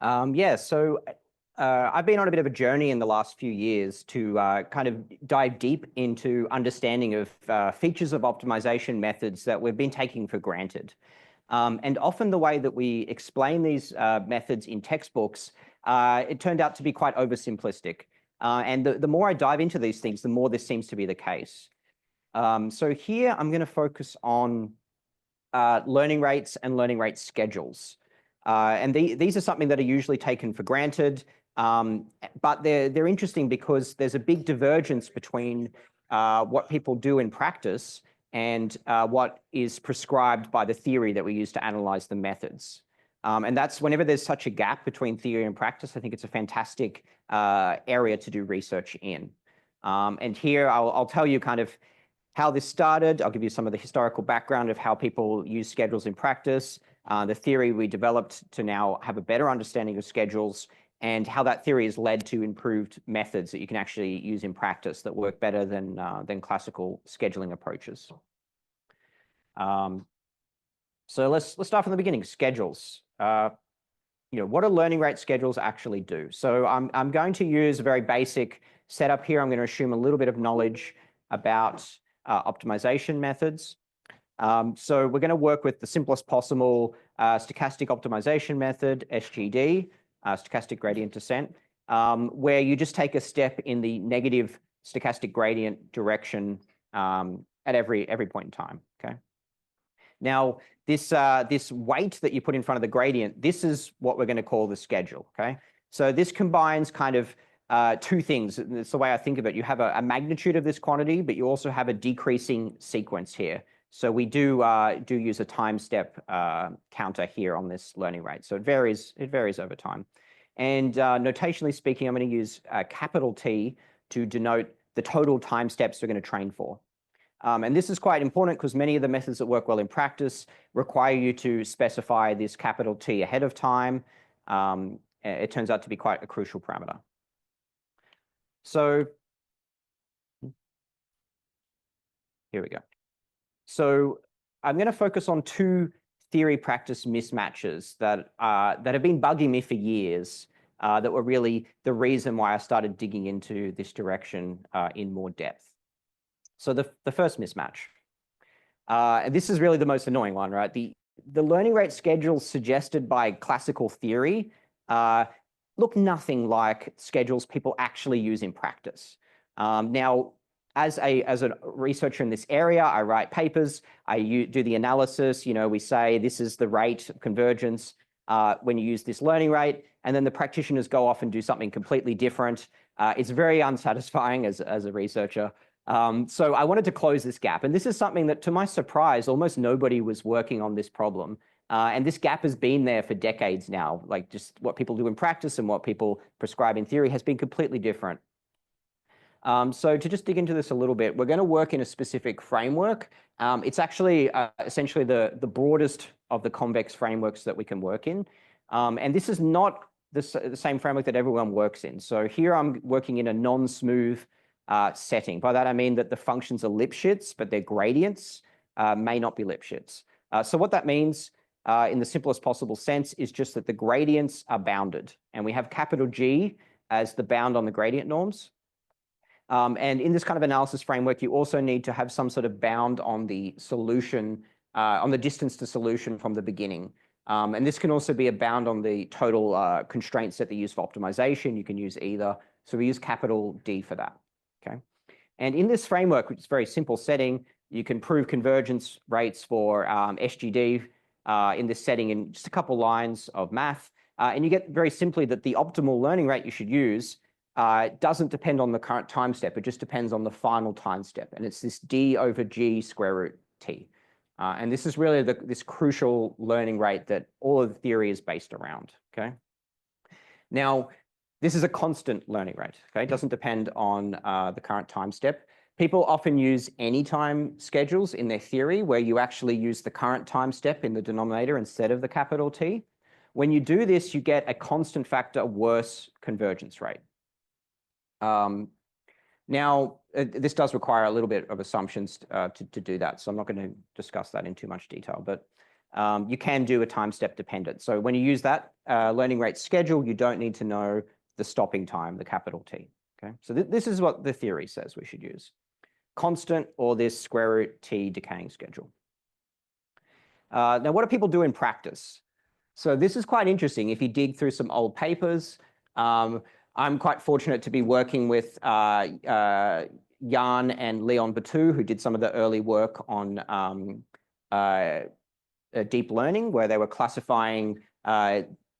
Yeah, so I've been on a bit of a journey in the last few years to kind of dive deep into understanding of features of optimization methods that we've been taking for granted. And often the way that we explain these methods in textbooks, it turned out to be quite oversimplistic. And the more I dive into these things, the more this seems to be the case. So here I'm going to focus on learning rates and learning rate schedules. And these are something that are usually taken for granted, but they're interesting because there's a big divergence between what people do in practice and what is prescribed by the theory that we use to analyze the methods. And that's whenever there's such a gap between theory and practice, I think it's a fantastic area to do research in. And here I'll tell you kind of how this started. I'll give you some of the historical background of how people use schedules in practice, the theory we developed to now have a better understanding of schedules, and how that theory has led to improved methods that you can actually use in practice that work better than classical scheduling approaches. So let's start from the beginning. Schedules. What do learning rate schedules actually do? So I'm going to use a very basic setup here. I'm going to assume a little bit of knowledge about optimization methods. So we're going to work with the simplest possible stochastic optimization method, SGD, stochastic gradient descent, where you just take a step in the negative stochastic gradient direction at every point in time. Okay. Now, this weight that you put in front of the gradient, this is what we're going to call the schedule. Okay. So this combines kind of two things. It's the way I think of it. You have a magnitude of this quantity, but you also have a decreasing sequence here. So we do use a time step counter here on this learning rate. So it varies over time. And notationally speaking, I'm going to use capital T to denote the total time steps we're going to train for. And this is quite important because many of the methods that work well in practice require you to specify this capital T ahead of time. It turns out to be quite a crucial parameter. So here we go. So I'm going to focus on two theory-practice mismatches that have been bugging me for years, that were really the reason why I started digging into this direction in more depth. So the first mismatch, and this is really the most annoying one, right? The learning rate schedules suggested by classical theory look nothing like schedules people actually use in practice. Now, as a researcher in this area, I write papers, I do the analysis, we say this is the rate of convergence when you use this learning rate, and then the practitioners go off and do something completely different. It's very unsatisfying as a researcher. So I wanted to close this gap. And this is something that, to my surprise, almost nobody was working on this problem. And this gap has been there for decades now. Like just what people do in practice and what people prescribe in theory has been completely different. So to just dig into this a little bit, we're going to work in a specific framework. It's actually essentially the broadest of the convex frameworks that we can work in. And this is not the same framework that everyone works in. So here I'm working in a non-smooth setting. By that, I mean that the functions are Lipschitz, but their gradients may not be Lipschitz. So what that means in the simplest possible sense is just that the gradients are bounded. And we have capital G as the bound on the gradient norms. And in this kind of analysis framework, you also need to have some sort of bound on the solution, on the distance to solution from the beginning. And this can also be a bound on the total constraint set that you use for optimization. You can use either. So we use capital D for that. Okay. And in this framework, which is a very simple setting, you can prove convergence rates for SGD in this setting in just a couple lines of math. And you get very simply that the optimal learning rate you should use doesn't depend on the current time step. It just depends on the final time step. And it's this D over G square root T. And this is really this crucial learning rate that all of the theory is based around. Okay. Now, this is a constant learning rate. Okay, it doesn't depend on the current time step. People often use anytime schedules in their theory where you actually use the current time step in the denominator instead of the capital T. When you do this, you get a constant factor worse convergence rate. Now, this does require a little bit of assumptions to do that, so I'm not going to discuss that in too much detail. But you can do a time step dependent. So when you use that learning rate schedule, you don't need to know the stopping time, the capital T. Okay, so this is what the theory says we should use: constant or this square root T decaying schedule. Now, what do people do in practice? So this is quite interesting. If you dig through some old papers, I'm quite fortunate to be working with Jan and Leon Batu, who did some of the early work on deep learning, where they were classifying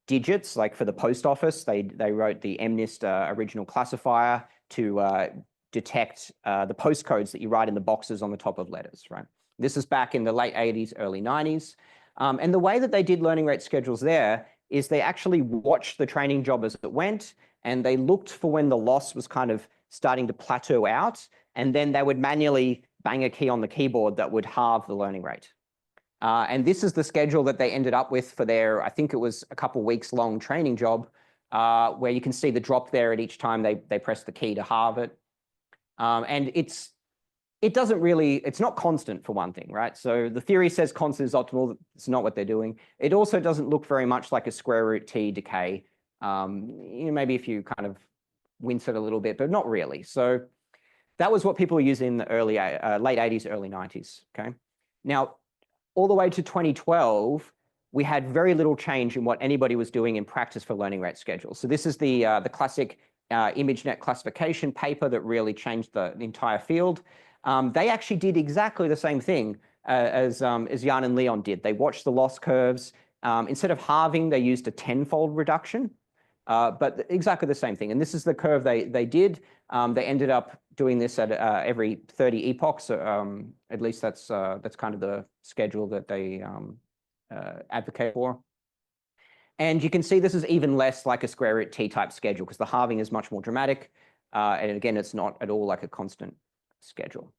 digits, like for the post office. They wrote the MNIST original classifier to detect the postcodes that you write in the boxes on the top of letters, right? This is back in the late 80s, early 90s. And the way that they did learning rate schedules there is they actually watched the training job as it went, and they looked for when the loss was kind of starting to plateau out, and then they would manually bang a key on the keyboard that would halve the learning rate. And this is the schedule that they ended up with for their, I think it was a couple weeks long training job, where you can see the drop there at each time they press the key to halve it. And it doesn't really, it's not constant for one thing, right? So the theory says constant is optimal. It's not what they're doing. It also doesn't look very much like a square root T decay. Maybe if you kind of wince it a little bit, but not really. So that was what people were using in the early, late 80s, early 90s, okay? Now, all the way to 2012, we had very little change in what anybody was doing in practice for learning rate schedules. So this is the classic ImageNet classification paper that really changed the entire field. They actually did exactly the same thing as Jan and Leon did. They watched the loss curves. Instead of halving, they used a 10-fold reduction, but exactly the same thing. And this is the curve they did. They ended up doing this at every 30 epochs. At least that's kind of the schedule that they advocate for. And you can see this is even less like a square root T type schedule because the halving is much more dramatic. And again, it's not at all like a constant schedule.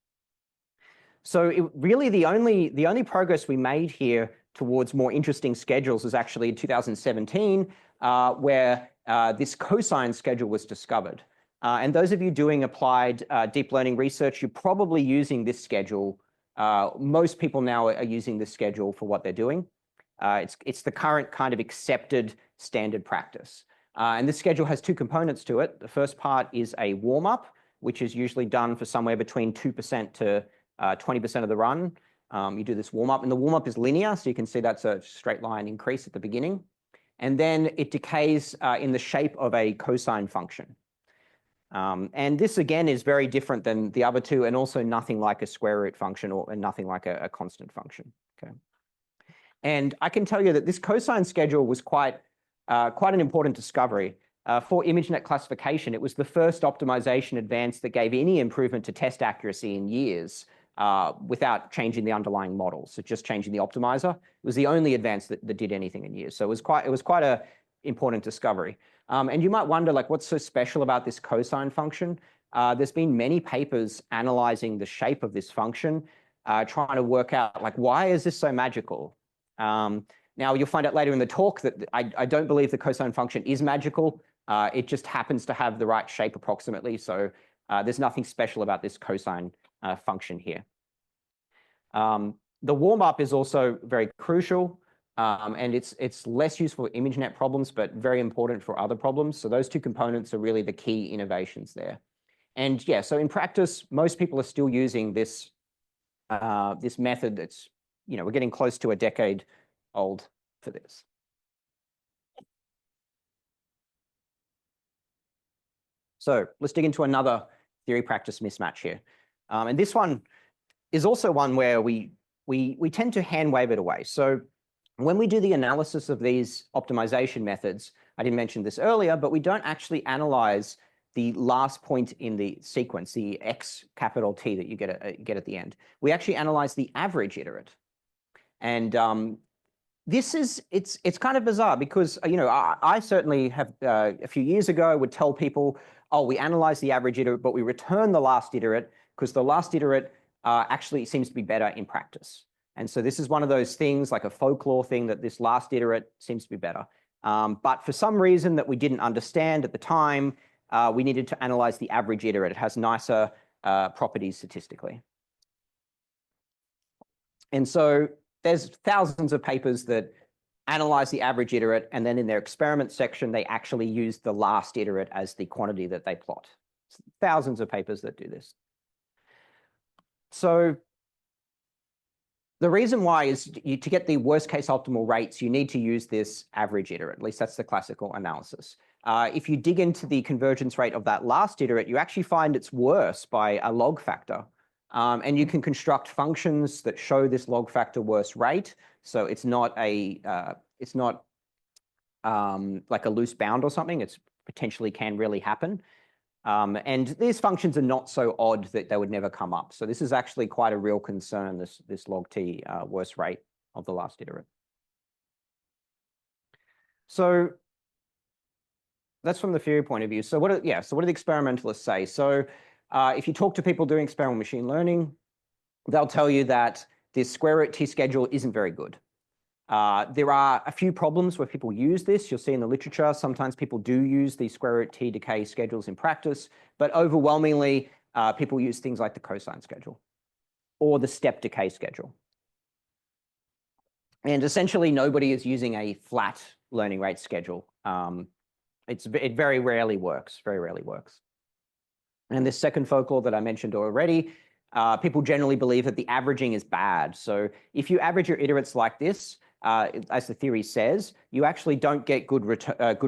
So really the only progress we made here towards more interesting schedules is actually in 2017, where this cosine schedule was discovered. And those of you doing applied deep learning research, you're probably using this schedule. Most people now are using this schedule for what they're doing. It's the current kind of accepted standard practice. And this schedule has two components to it. The first part is a warm-up, which is usually done for somewhere between 2% to 20% of the run. You do this warm-up, and the warm-up is linear, so you can see that's a straight line increase at the beginning. And then it decays in the shape of a cosine function. And this, again, is very different than the other two, and also nothing like a square root function and nothing like a constant function. Okay. And I can tell you that this cosine schedule was quite an important discovery. For ImageNet classification, it was the first optimization advance that gave any improvement to test accuracy in years without changing the underlying model. So just changing the optimizer. It was the only advance that did anything in years. So it was quite an important discovery. And you might wonder, like, what's so special about this cosine function? There's been many papers analyzing the shape of this function, trying to work out, like, why is this so magical? Now, you'll find out later in the talk that I don't believe the cosine function is magical. It just happens to have the right shape approximately. So there's nothing special about this cosine function here. The warm-up is also very crucial, and it's less useful for ImageNet problems, but very important for other problems. So those two components are really the key innovations there. And yeah, so in practice, most people are still using this this method that's, we're getting close to a decade old for this. So let's dig into another theory practice mismatch here. And this one is also one where we tend to hand wave it away. So when we do the analysis of these optimization methods, I didn't mention this earlier, but we don't actually analyze the last point in the sequence, the X capital T that you get at the end. We actually analyze the average iterate. And this is, it's kind of bizarre because, I certainly have, a few years ago, would tell people, oh, we analyze the average iterate, but we return the last iterate because the last iterate actually seems to be better in practice. And so this is one of those things, like a folklore thing, that this last iterate seems to be better. But for some reason that we didn't understand at the time, we needed to analyze the average iterate. It has nicer properties statistically. And so there's thousands of papers that analyze the average iterate, and then in their experiment section, they actually use the last iterate as the quantity that they plot. Thousands of papers that do this. So the reason why is to get the worst case optimal rates, you need to use this average iterate. At least that's the classical analysis. If you dig into the convergence rate of that last iterate, you actually find it's worse by a log factor. And you can construct functions that show this log factor worse rate. So it's not a like a loose bound or something. It's potentially can really happen. And these functions are not so odd that they would never come up. So this is actually quite a real concern, this log t worse rate of the last iterate. So that's from the theory point of view. So what do the experimentalists say? So if you talk to people doing experimental machine learning, they'll tell you that this square root t schedule isn't very good. There are a few problems where people use this. You'll see in the literature, sometimes people do use the square root t decay schedules in practice, but overwhelmingly, people use things like the cosine schedule or the step decay schedule. And essentially, nobody is using a flat learning rate schedule. It very rarely works, very rarely works. And this second focal that I mentioned already, people generally believe that the averaging is bad. So if you average your iterates like this, as the theory says, you actually don't get good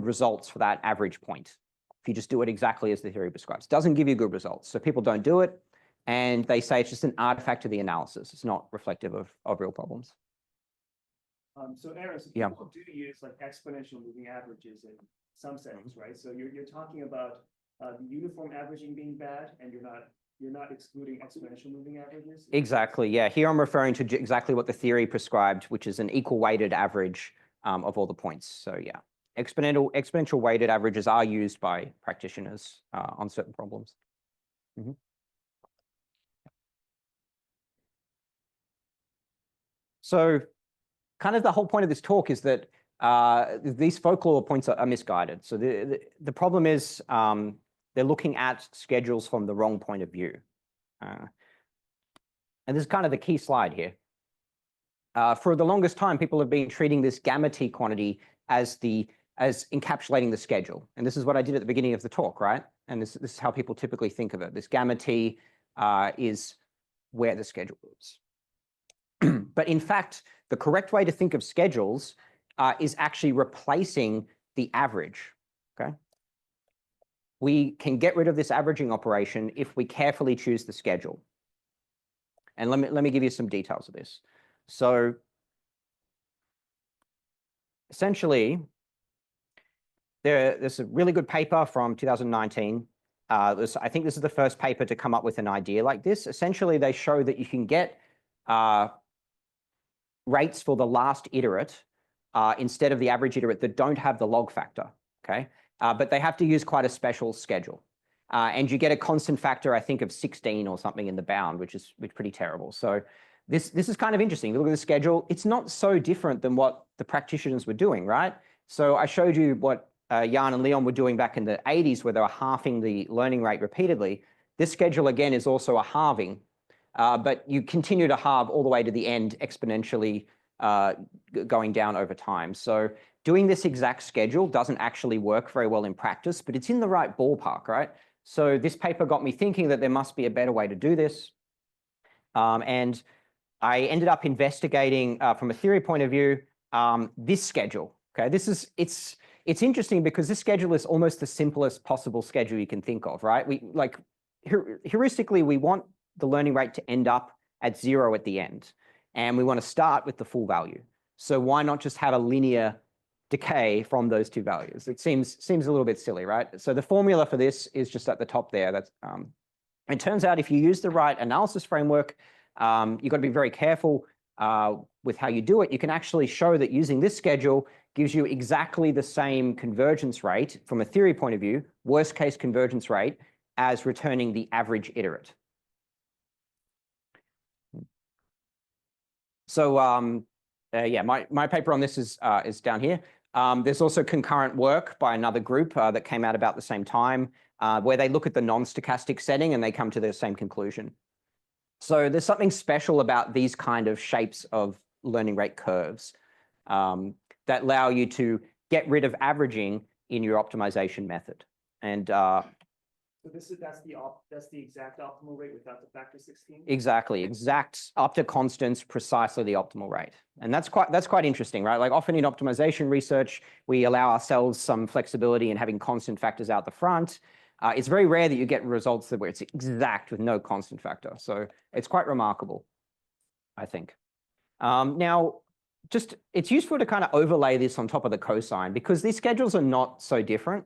results for that average point. If you just do it exactly as the theory prescribes, it doesn't give you good results. So people don't do it, and they say it's just an artifact of the analysis. It's not reflective of real problems. So Aaron, so people do use like exponential moving averages in some settings, right? So you're talking about the uniform averaging being bad, and you're not excluding exponential moving averages? Exactly, yeah. Here I'm referring to exactly what the theory prescribed, which is an equal weighted average of all the points. So yeah, exponential weighted averages are used by practitioners on certain problems. Mm-hmm. So kind of the whole point of this talk is that these focal points are misguided. So the problem is they're looking at schedules from the wrong point of view. And this is kind of the key slide here. For the longest time, people have been treating this gamma t quantity as encapsulating the schedule. And this is what I did at the beginning of the talk, right? And this is how people typically think of it. This gamma t is where the schedule is. But in fact, the correct way to think of schedules is actually replacing the average, okay? We can get rid of this averaging operation if we carefully choose the schedule. And let me give you some details of this. So essentially, there's a really good paper from 2019. I think this is the first paper to come up with an idea like this. Essentially, they show that you can get rates for the last iterate instead of the average iterate that don't have the log factor, okay? But they have to use quite a special schedule. And you get a constant factor, I think, of 16 or something in the bound, which is pretty terrible. So this is kind of interesting. If you look at the schedule, it's not so different than what the practitioners were doing, right? So I showed you what Jan and Leon were doing back in the 80s, where they were halving the learning rate repeatedly. This schedule, again, is also a halving, but you continue to halve all the way to the end, exponentially going down over time. So doing this exact schedule doesn't actually work very well in practice, but it's in the right ballpark, right? So this paper got me thinking that there must be a better way to do this. And I ended up investigating from a theory point of view, this schedule, okay? It's interesting because this schedule is almost the simplest possible schedule you can think of, right? Heuristically, we want the learning rate to end up at 0 at the end, and we want to start with the full value. So why not just have a linear decay from those two values? It seems a little bit silly, right? So the formula for this is just at the top there. That's it turns out if you use the right analysis framework, you've got to be very careful with how you do it. You can actually show that using this schedule gives you exactly the same convergence rate from a theory point of view, worst case convergence rate, as returning the average iterate. So yeah, my paper on this is down here. There's also concurrent work by another group that came out about the same time, where they look at the non-stochastic setting and they come to the same conclusion. So there's something special about these kind of shapes of learning rate curves that allow you to get rid of averaging in your optimization method. And so that's the exact optimal rate without the factor 16? Exactly, exact up to constants, precisely the optimal rate. And that's quite interesting, right? Like often in optimization research, we allow ourselves some flexibility in having constant factors out the front. It's very rare that you get results where it's exact with no constant factor. So it's quite remarkable, I think. Now, it's useful to kind of overlay this on top of the cosine because these schedules are not so different.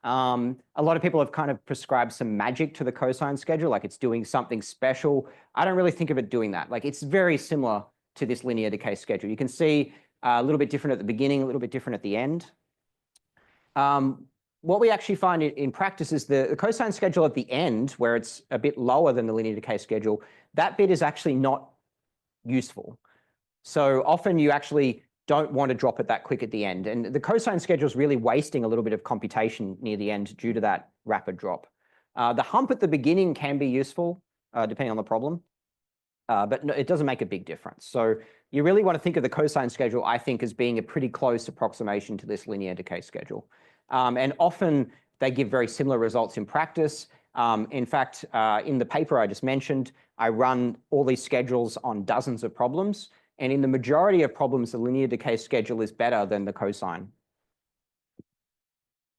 A lot of people have kind of prescribed some magic to the cosine schedule, like it's doing something special. I don't really think of it doing that. Like it's very similar to this linear decay schedule. You can see a little bit different at the beginning, a little bit different at the end. What we actually find in practice is the cosine schedule at the end, where it's a bit lower than the linear decay schedule, that bit is actually not useful. So often you actually don't want to drop it that quick at the end. And the cosine schedule is really wasting a little bit of computation near the end due to that rapid drop. The hump at the beginning can be useful, depending on the problem, but no, it doesn't make a big difference. So you really want to think of the cosine schedule, I think, as being a pretty close approximation to this linear decay schedule. And often they give very similar results in practice. In fact, in the paper I just mentioned, I run all these schedules on dozens of problems. And in the majority of problems, the linear decay schedule is better than the cosine.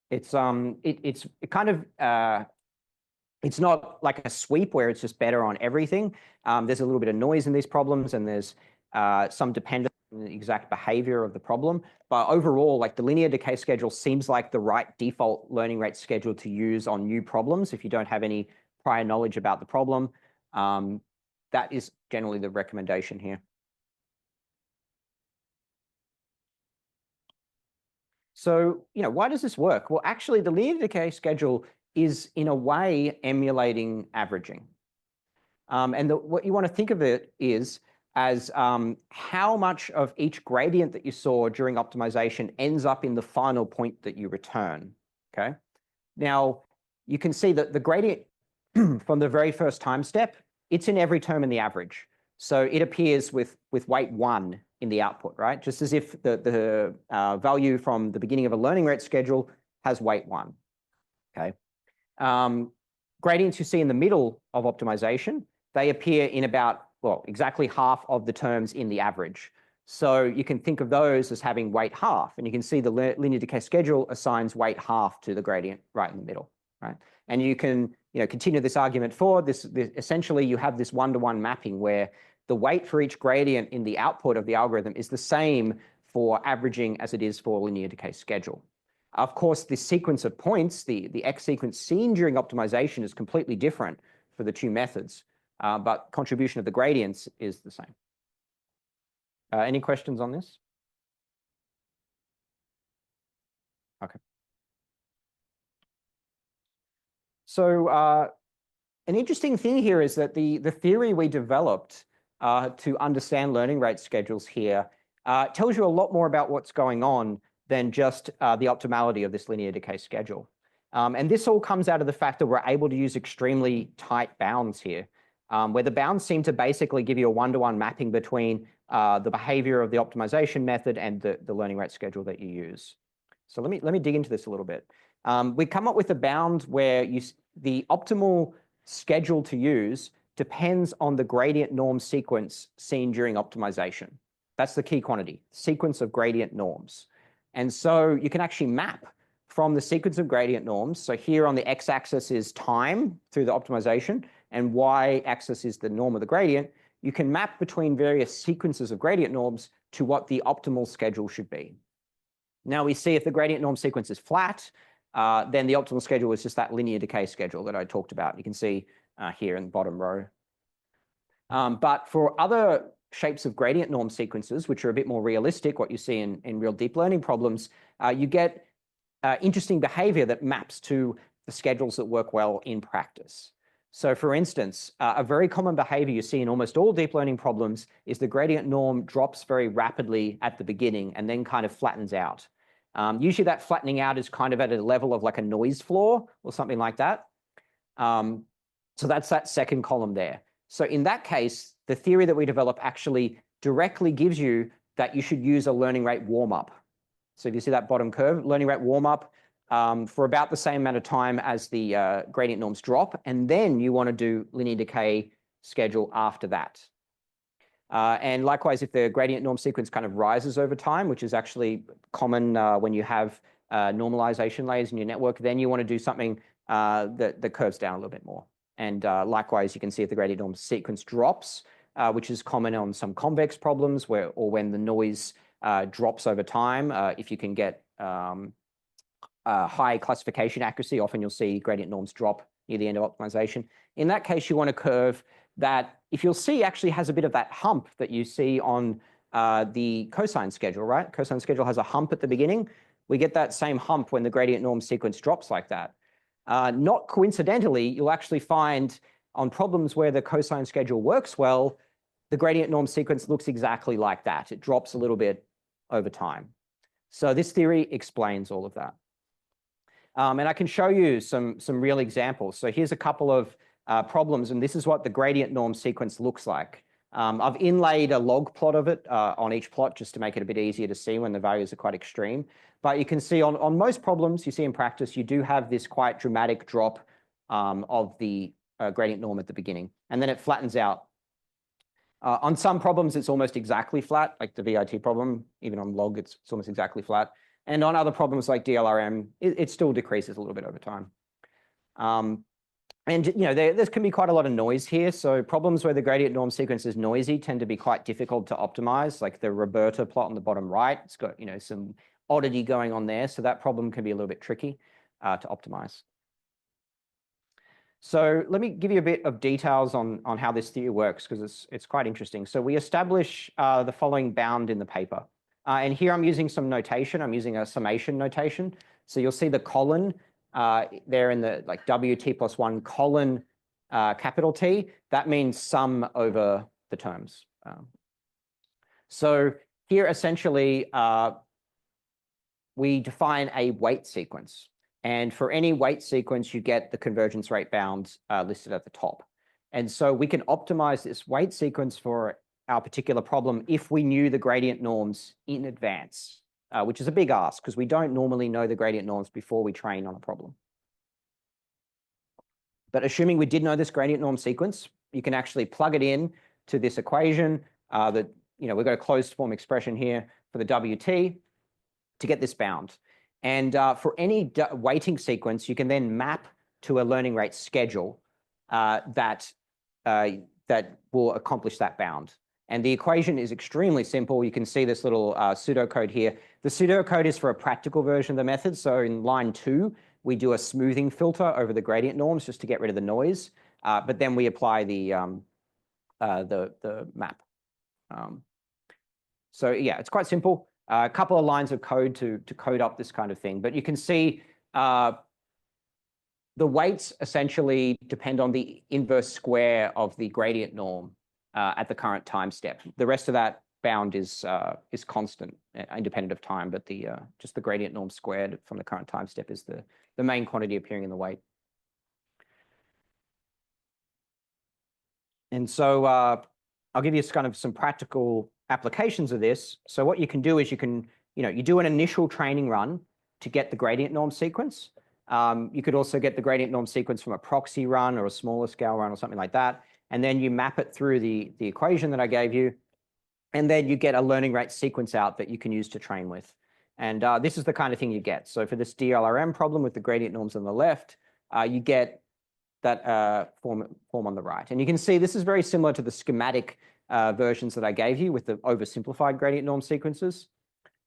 It's it's not like a sweep where it's just better on everything. There's a little bit of noise in these problems, and there's some dependence on the exact behavior of the problem. But overall, like the linear decay schedule seems like the right default learning rate schedule to use on new problems if you don't have any prior knowledge about the problem. That is generally the recommendation here. So, why does this work? Well, actually, the linear decay schedule is, in a way, emulating averaging. And what you want to think of it is as how much of each gradient that you saw during optimization ends up in the final point that you return, okay? Now, you can see that the gradient from the very first time step, it's in every term in the average. So it appears with weight 1 in the output, right? Just as if the value from the beginning of a learning rate schedule has weight 1, okay? Gradients you see in the middle of optimization, they appear in about, well, exactly half of the terms in the average. So you can think of those as having weight half, and you can see the linear decay schedule assigns weight half to the gradient right in the middle, right? And you can continue this argument forward. Essentially, you have this one-to-one mapping where the weight for each gradient in the output of the algorithm is the same for averaging as it is for linear decay schedule. Of course, the sequence of points, the X sequence seen during optimization is completely different for the two methods, but contribution of the gradients is the same. Any questions on this? Okay. So an interesting thing here is that the theory we developed to understand learning rate schedules here tells you a lot more about what's going on than just the optimality of this linear decay schedule. And this all comes out of the fact that we're able to use extremely tight bounds here, where the bounds seem to basically give you a one-to-one mapping between the behavior of the optimization method and the learning rate schedule that you use. So let me dig into this a little bit. We come up with a bound where the optimal schedule to use depends on the gradient norm sequence seen during optimization. That's the key quantity, sequence of gradient norms. And so you can actually map from the sequence of gradient norms. So here on the x-axis is time through the optimization, and y-axis is the norm of the gradient. You can map between various sequences of gradient norms to what the optimal schedule should be. Now we see if the gradient norm sequence is flat, then the optimal schedule is just that linear decay schedule that I talked about. You can see here in the bottom row. But for other shapes of gradient norm sequences, which are a bit more realistic, what you see in real deep learning problems, you get interesting behavior that maps to the schedules that work well in practice. So for instance, a very common behavior you see in almost all deep learning problems is the gradient norm drops very rapidly at the beginning and then kind of flattens out. Usually that flattening out is kind of at a level of like a noise floor or something like that. So that's that second column there. So in that case, the theory that we develop actually directly gives you that you should use a learning rate warm-up. So if you see that bottom curve, learning rate warm-up for about the same amount of time as the gradient norms drop, and then you want to do linear decay schedule after that. And likewise, if the gradient norm sequence kind of rises over time, which is actually common when you have normalization layers in your network, then you want to do something that curves down a little bit more. And likewise, you can see if the gradient norm sequence drops, which is common on some convex problems or when the noise drops over time. If you can get high classification accuracy, often you'll see gradient norms drop near the end of optimization. In that case, you want a curve that, if you'll see, actually has a bit of that hump that you see on the cosine schedule, right? Cosine schedule has a hump at the beginning. We get that same hump when the gradient norm sequence drops like that. Not coincidentally, you'll actually find on problems where the cosine schedule works well, the gradient norm sequence looks exactly like that. It drops a little bit over time. So this theory explains all of that. And I can show you some real examples. So here's a couple of problems, and this is what the gradient norm sequence looks like. I've inlaid a log plot of it on each plot just to make it a bit easier to see when the values are quite extreme. But you can see on most problems you see in practice, you do have this quite dramatic drop of the gradient norm at the beginning, and then it flattens out. On some problems, it's almost exactly flat, like the VIT problem. Even on log, it's almost exactly flat. And on other problems like DLRM, it still decreases a little bit over time. And there can be quite a lot of noise here. So problems where the gradient norm sequence is noisy tend to be quite difficult to optimize, like the Roberta plot on the bottom right. It's got some oddity going on there. So that problem can be a little bit tricky to optimize. So let me give you a bit of details on how this theory works, because it's quite interesting. So we establish the following bound in the paper. And here I'm using some notation. I'm using a summation notation. So you'll see the colon there in the WT plus 1 colon capital T. That means sum over the terms. So here essentially we define a weight sequence. And for any weight sequence, you get the convergence rate bound listed at the top. And so we can optimize this weight sequence for our particular problem if we knew the gradient norms in advance, which is a big ask because we don't normally know the gradient norms before we train on a problem. But assuming we did know this gradient norm sequence, you can actually plug it in to this equation that, we've got a closed form expression here for the WT to get this bound. And for any weighting sequence, you can then map to a learning rate schedule that will accomplish that bound. And the equation is extremely simple. You can see this little pseudocode here. The pseudocode is for a practical version of the method. So in line 2, we do a smoothing filter over the gradient norms just to get rid of the noise. But then we apply the map. So yeah, it's quite simple. A couple of lines of code to code up this kind of thing. But you can see the weights essentially depend on the inverse square of the gradient norm at the current time step. The rest of that bound is constant, independent of time, but just the gradient norm squared from the current time step is the main quantity appearing in the weight. And so I'll give you some practical applications of this. So what you can do is you do an initial training run to get the gradient norm sequence. You could also get the gradient norm sequence from a proxy run or a smaller scale run or something like that. And then you map it through the equation that I gave you. And then you get a learning rate sequence out that you can use to train with. And this is the kind of thing you get. So for this DLRM problem with the gradient norms on the left, you get that form on the right. And you can see this is very similar to the schematic versions that I gave you with the oversimplified gradient norm sequences.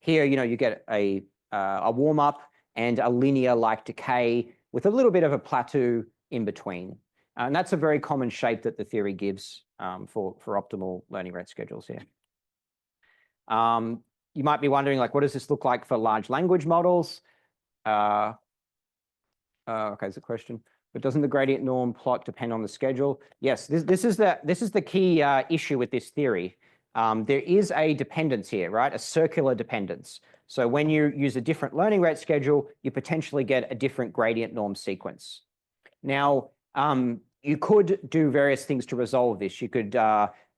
Here, you get a warm-up and a linear-like decay with a little bit of a plateau in between. And that's a very common shape that the theory gives for optimal learning rate schedules here. You might be wondering, what does this look like for large language models? Okay, it's a question. But doesn't the gradient norm plot depend on the schedule? Yes, this is the key issue with this theory. There is a dependence here, right? A circular dependence. So when you use a different learning rate schedule, you potentially get a different gradient norm sequence. Now, you could do various things to resolve this. You could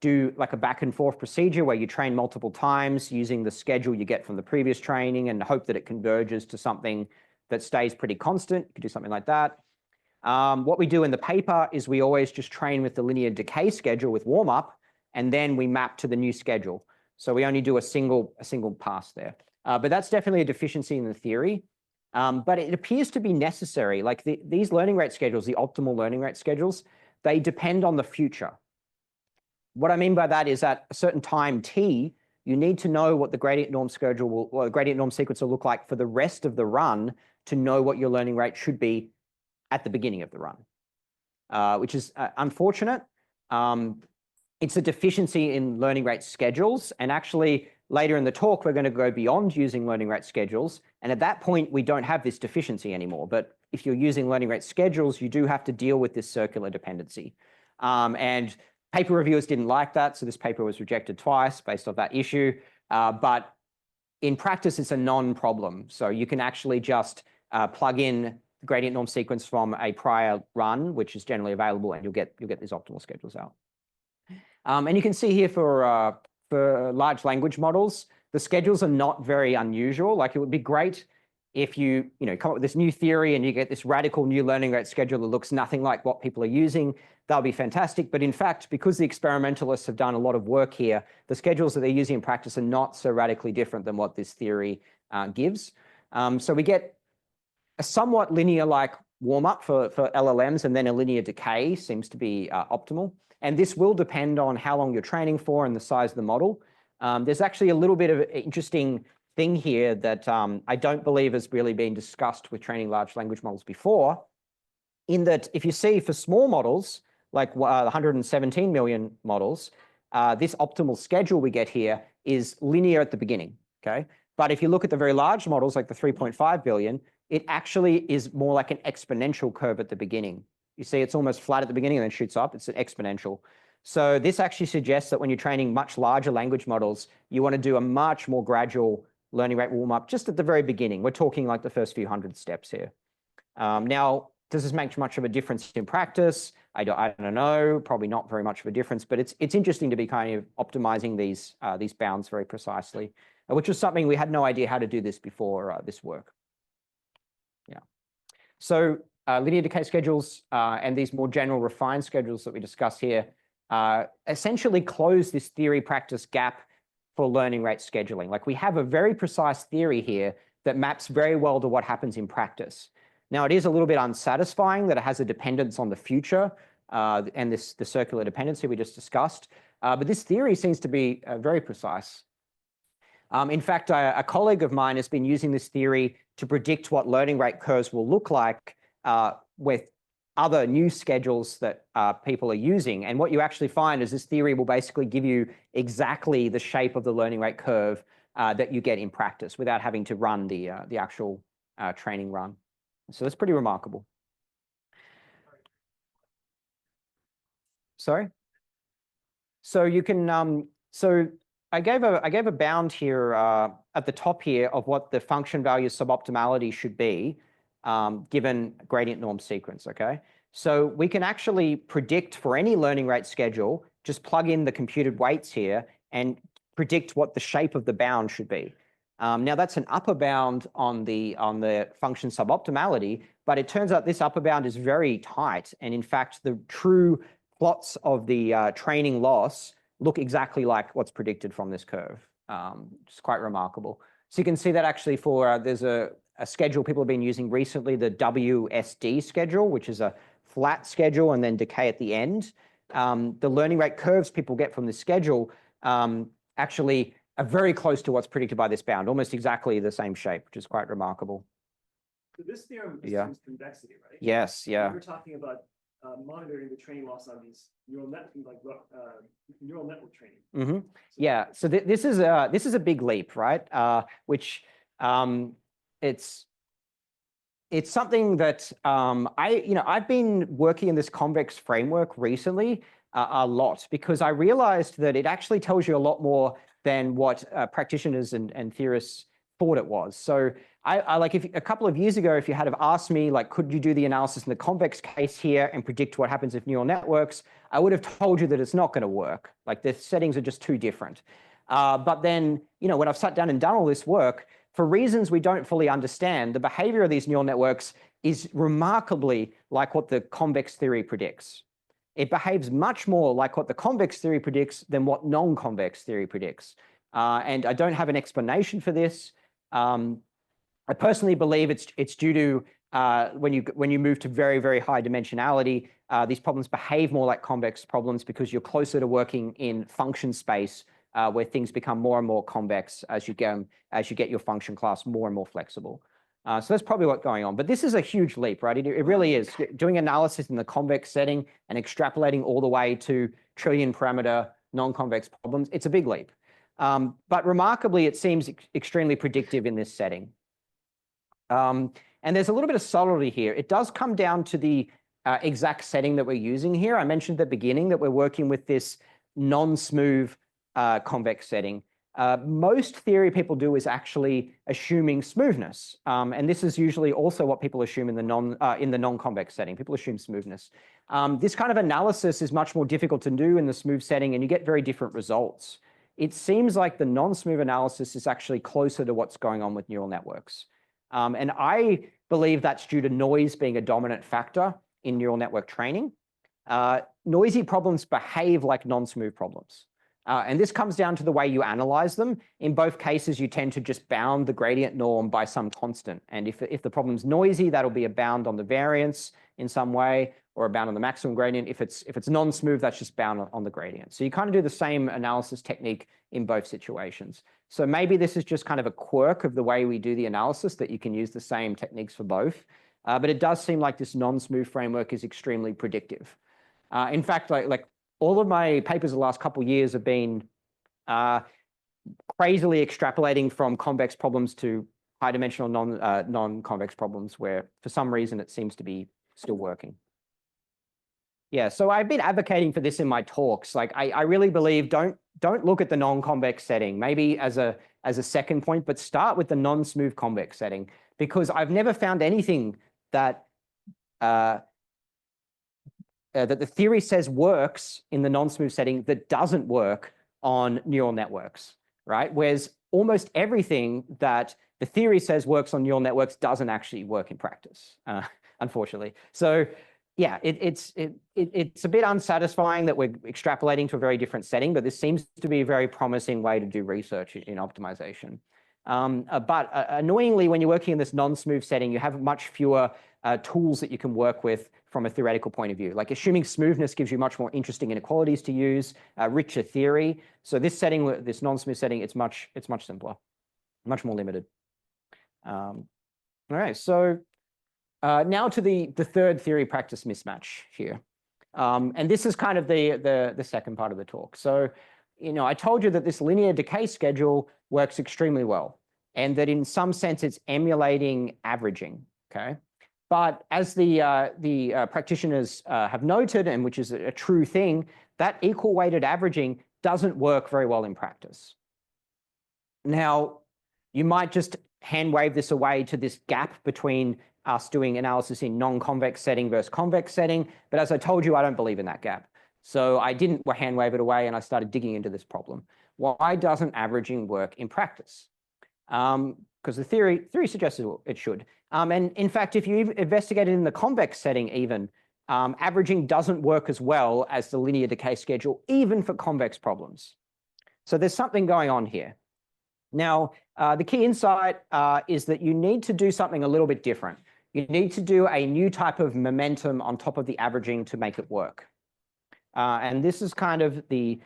do like a back and forth procedure where you train multiple times using the schedule you get from the previous training and hope that it converges to something that stays pretty constant. You could do something like that. What we do in the paper is we always just train with the linear decay schedule with warmup, and then we map to the new schedule. So we only do a single pass there. But that's definitely a deficiency in the theory. But it appears to be necessary. Like these learning rate schedules, the optimal learning rate schedules, they depend on the future. What I mean by that is at a certain time t, you need to know what the gradient norm schedule will, or the gradient norm sequence will look like for the rest of the run to know what your learning rate should be at the beginning of the run, which is unfortunate. It's a deficiency in learning rate schedules. And actually, later in the talk, we're going to go beyond using learning rate schedules. And at that point, we don't have this deficiency anymore. But if you're using learning rate schedules, you do have to deal with this circular dependency. And paper reviewers didn't like that. So this paper was rejected twice based off that issue. But in practice, it's a non-problem. So you can actually just plug in the gradient norm sequence from a prior run, which is generally available, and you'll get these optimal schedules out. And you can see here for large language models, the schedules are not very unusual. Like it would be great if you come up with this new theory and you get this radical new learning rate schedule that looks nothing like what people are using. That'll be fantastic. But in fact, because the experimentalists have done a lot of work here, the schedules that they're using in practice are not so radically different than what this theory gives. So we get a somewhat linear-like warm-up for LLMs, and then a linear decay seems to be optimal. And this will depend on how long you're training for and the size of the model. There's actually a little bit of an interesting thing here that I don't believe has really been discussed with training large language models before, in that if you see for small models, like 117 million models, this optimal schedule we get here is linear at the beginning, okay? But if you look at the very large models, like the 3.5 billion, it actually is more like an exponential curve at the beginning. You see it's almost flat at the beginning and then shoots up. It's an exponential. So this actually suggests that when you're training much larger language models, you want to do a much more gradual learning rate warm-up just at the very beginning. We're talking like the first few hundred steps here. Now, does this make much of a difference in practice? I don't know, probably not very much of a difference, but it's interesting to be kind of optimizing these bounds very precisely, which was something we had no idea how to do this before this work. Yeah. So linear decay schedules and these more general refined schedules that we discuss here essentially close this theory practice gap for learning rate scheduling. Like we have a very precise theory here that maps very well to what happens in practice. Now, it is a little bit unsatisfying that it has a dependence on the future and the circular dependency we just discussed. But this theory seems to be very precise. In fact, a colleague of mine has been using this theory to predict what learning rate curves will look like with other new schedules that people are using. And what you actually find is this theory will basically give you exactly the shape of the learning rate curve that you get in practice without having to run the actual training run. So that's pretty remarkable. Sorry? So you can, so I gave a bound here at the top here of what the function value suboptimality should be given gradient norm sequence, okay? So we can actually predict for any learning rate schedule, just plug in the computed weights here and predict what the shape of the bound should be. Now that's an upper bound on the function suboptimality, but it turns out this upper bound is very tight. And in fact, the true plots of the training loss look exactly like what's predicted from this curve. It's quite remarkable. So you can see that actually for, there's a schedule people have been using recently, the WSD schedule, which is a flat schedule and then decay at the end. The learning rate curves people get from this schedule actually are very close to what's predicted by this bound, almost exactly the same shape, which is quite remarkable. So this theorem assumes convexity, right? Yes, yeah. We're talking about monitoring the training loss on these neural network training. Mm-hmm. Yeah. So this is a big leap, right? Which it's something that I've been working in this convex framework recently a lot because I realized that it actually tells you a lot more than what practitioners and theorists thought it was. So I like, if a couple of years ago, if you had have asked me, like, could you do the analysis in the convex case here and predict what happens if neural networks, I would have told you that it's not going to work. Like, the settings are just too different. But then, you know, when I've sat down and done all this work, for reasons we don't fully understand, the behavior of these neural networks is remarkably like what the convex theory predicts. It behaves much more like what the convex theory predicts than what non-convex theory predicts. And I don't have an explanation for this. I personally believe it's due to when you move to very, very high dimensionality, these problems behave more like convex problems because you're closer to working in function space where things become more and more convex as you get your function class more and more flexible. So that's probably what's going on. But this is a huge leap, right? It really is. Doing analysis in the convex setting and extrapolating all the way to trillion parameter non-convex problems, it's a big leap. But remarkably, it seems extremely predictive in this setting. And there's a little bit of subtlety here. It does come down to the exact setting that we're using here. I mentioned at the beginning that we're working with this non-smooth convex setting. Most theory people do is actually assuming smoothness. And this is usually also what people assume in the non-convex setting. People assume smoothness. This kind of analysis is much more difficult to do in the smooth setting, and you get very different results. It seems like the non-smooth analysis is actually closer to what's going on with neural networks. And I believe that's due to noise being a dominant factor in neural network training. Noisy problems behave like non-smooth problems. And this comes down to the way you analyze them. In both cases, you tend to just bound the gradient norm by some constant. And if the problem's noisy, that'll be a bound on the variance in some way, or a bound on the maximum gradient. If it's non-smooth, that's just bound on the gradient. So you kind of do the same analysis technique in both situations. So maybe this is just kind of a quirk of the way we do the analysis, that you can use the same techniques for both. But it does seem like this non-smooth framework is extremely predictive. In fact, like all of my papers the last couple of years have been crazily extrapolating from convex problems to high-dimensional non-convex problems, where for some reason it seems to be still working. Yeah, so I've been advocating for this in my talks. Like, I really believe don't look at the non-convex setting, maybe as a second point, but start with the non-smooth convex setting, because I've never found anything that that the theory says works in the non-smooth setting that doesn't work on neural networks, right? Whereas almost everything that the theory says works on neural networks doesn't actually work in practice, unfortunately. So yeah, it's a bit unsatisfying that we're extrapolating to a very different setting, but this seems to be a very promising way to do research in optimization. But annoyingly, when you're working in this non-smooth setting, you have much fewer tools that you can work with from a theoretical point of view. Like, assuming smoothness gives you much more interesting inequalities to use, richer theory. So this setting, this non-smooth setting, it's much simpler, much more limited. All right, so now to the third theory practice mismatch here. And this is kind of the second part of the talk. So, you know, I told you that this linear decay schedule works extremely well, and that in some sense it's emulating averaging, okay? But as the practitioners have noted, and which is a true thing, that equal weighted averaging doesn't work very well in practice. Now, you might just hand wave this away to this gap between us doing analysis in non-convex setting versus convex setting. But as I told you, I don't believe in that gap. So I didn't hand wave it away, and I started digging into this problem. Why doesn't averaging work in practice? Because the theory suggests it should. And in fact, if you investigate it in the convex setting even, averaging doesn't work as well as the linear decay schedule, even for convex problems. So there's something going on here. Now, the key insight is that you need to do something a little bit different. You need to do a new type of momentum on top of the averaging to make it work. And this is kind of the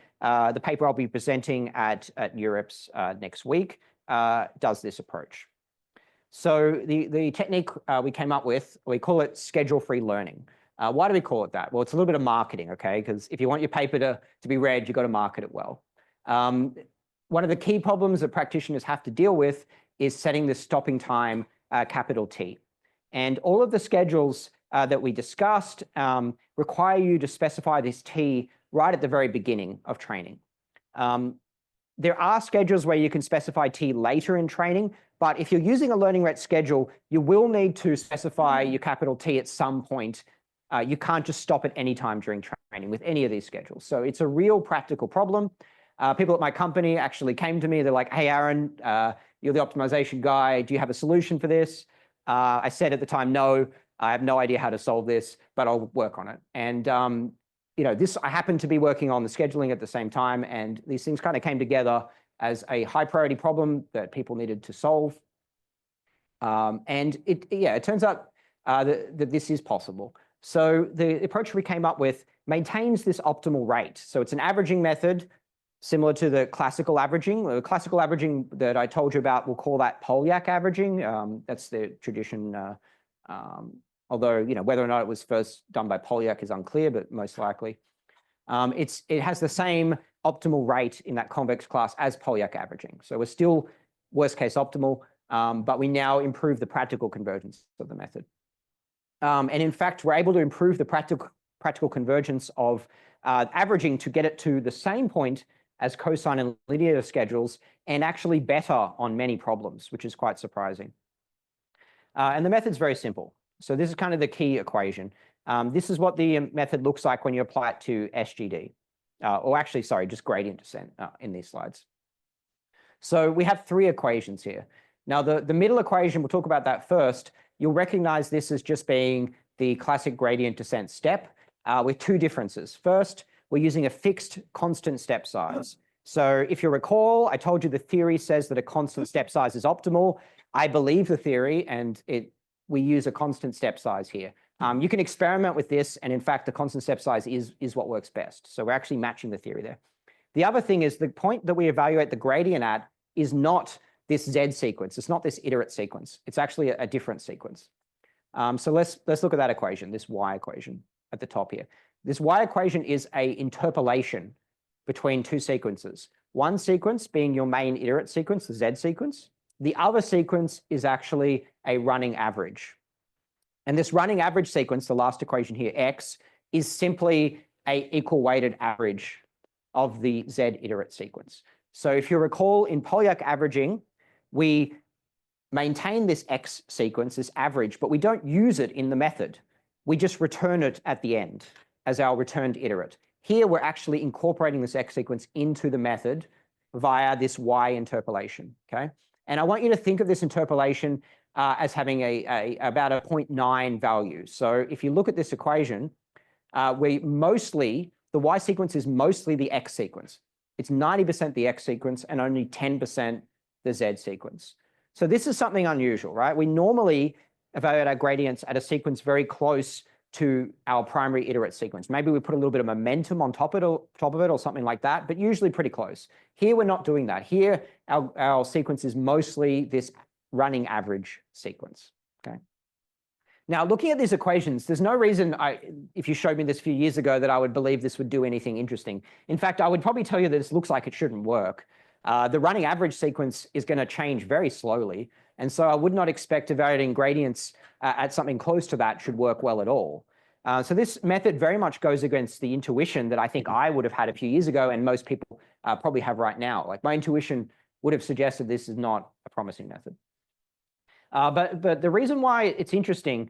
paper I'll be presenting at Europe's next week does this approach. So the technique we came up with, we call it schedule-free learning. Why do we call it that? Well, it's a little bit of marketing, okay? Because if you want your paper to be read, you've got to market it well. One of the key problems that practitioners have to deal with is setting the stopping time, capital T. And all of the schedules that we discussed require you to specify this T right at the very beginning of training. There are schedules where you can specify T later in training, But if you're using a learning rate schedule, you will need to specify your capital T at some point. You can't just stop at any time during training with any of these schedules. So it's a real practical problem. People at my company actually came to me. They're like, hey, Aaron, you're the optimization guy. Do you have a solution for this? I said at the time, no, I have no idea how to solve this, but I'll work on it. And I happened to be working on the scheduling at the same time, and these things kind of came together as a high priority problem that people needed to solve. And it turns out that this is possible. So the approach we came up with maintains this optimal rate. So it's an averaging method similar to the classical averaging. The classical averaging that I told you about, we'll call that Polyak averaging. That's the tradition, although whether or not it was first done by Polyak is unclear, but most likely. It has the same optimal rate in that convex class as Polyak averaging. So we're still worst case optimal, but we now improve the practical convergence of the method. And in fact, we're able to improve the practical convergence of averaging to get it to the same point as cosine and linear schedules, and actually better on many problems, which is quite surprising. And the method's very simple. So this is kind of the key equation. This is what the method looks like when you apply it to SGD, or actually, sorry, just gradient descent in these slides. So we have three equations here. Now, the middle equation, we'll talk about that first. You'll recognize this as just being the classic gradient descent step with two differences. First, we're using a fixed constant step size. So if you recall, I told you the theory says that a constant step size is optimal. I believe the theory, and we use a constant step size here. You can experiment with this, and in fact, the constant step size is what works best. So we're actually matching the theory there. The other thing is the point that we evaluate the gradient at is not this Z sequence. It's not this iterate sequence. It's actually a different sequence. So let's look at that equation, this Y equation at the top here. This Y equation is an interpolation between two sequences. One sequence being your main iterate sequence, the Z sequence. The other sequence is actually a running average. And this running average sequence, the last equation here, X, is simply an equal weighted average of the Z iterate sequence. So if you recall, in Polyak averaging, we maintain this X sequence, this average, but we don't use it in the method. We just return it at the end as our returned iterate. Here, we're actually incorporating this X sequence into the method via this Y interpolation, okay? And I want you to think of this interpolation as having about a 0.9 value. So if you look at this equation, the Y sequence is mostly the X sequence. It's 90% the X sequence and only 10% the Z sequence. So this is something unusual, right? We normally evaluate our gradients at a sequence very close to our primary iterate sequence. Maybe we put a little bit of momentum on top of it or something like that, but usually pretty close. Here, we're not doing that. Here, our sequence is mostly this running average sequence, okay? Now, looking at these equations, there's no reason, if you showed me this a few years ago, that I would believe this would do anything interesting. In fact, I would probably tell you that this looks like it shouldn't work. The running average sequence is going to change very slowly, and so I would not expect evaluating gradients at something close to that should work well at all. So this method very much goes against the intuition that I think I would have had a few years ago, and most people probably have right now. Like, my intuition would have suggested this is not a promising method. But the reason why it's interesting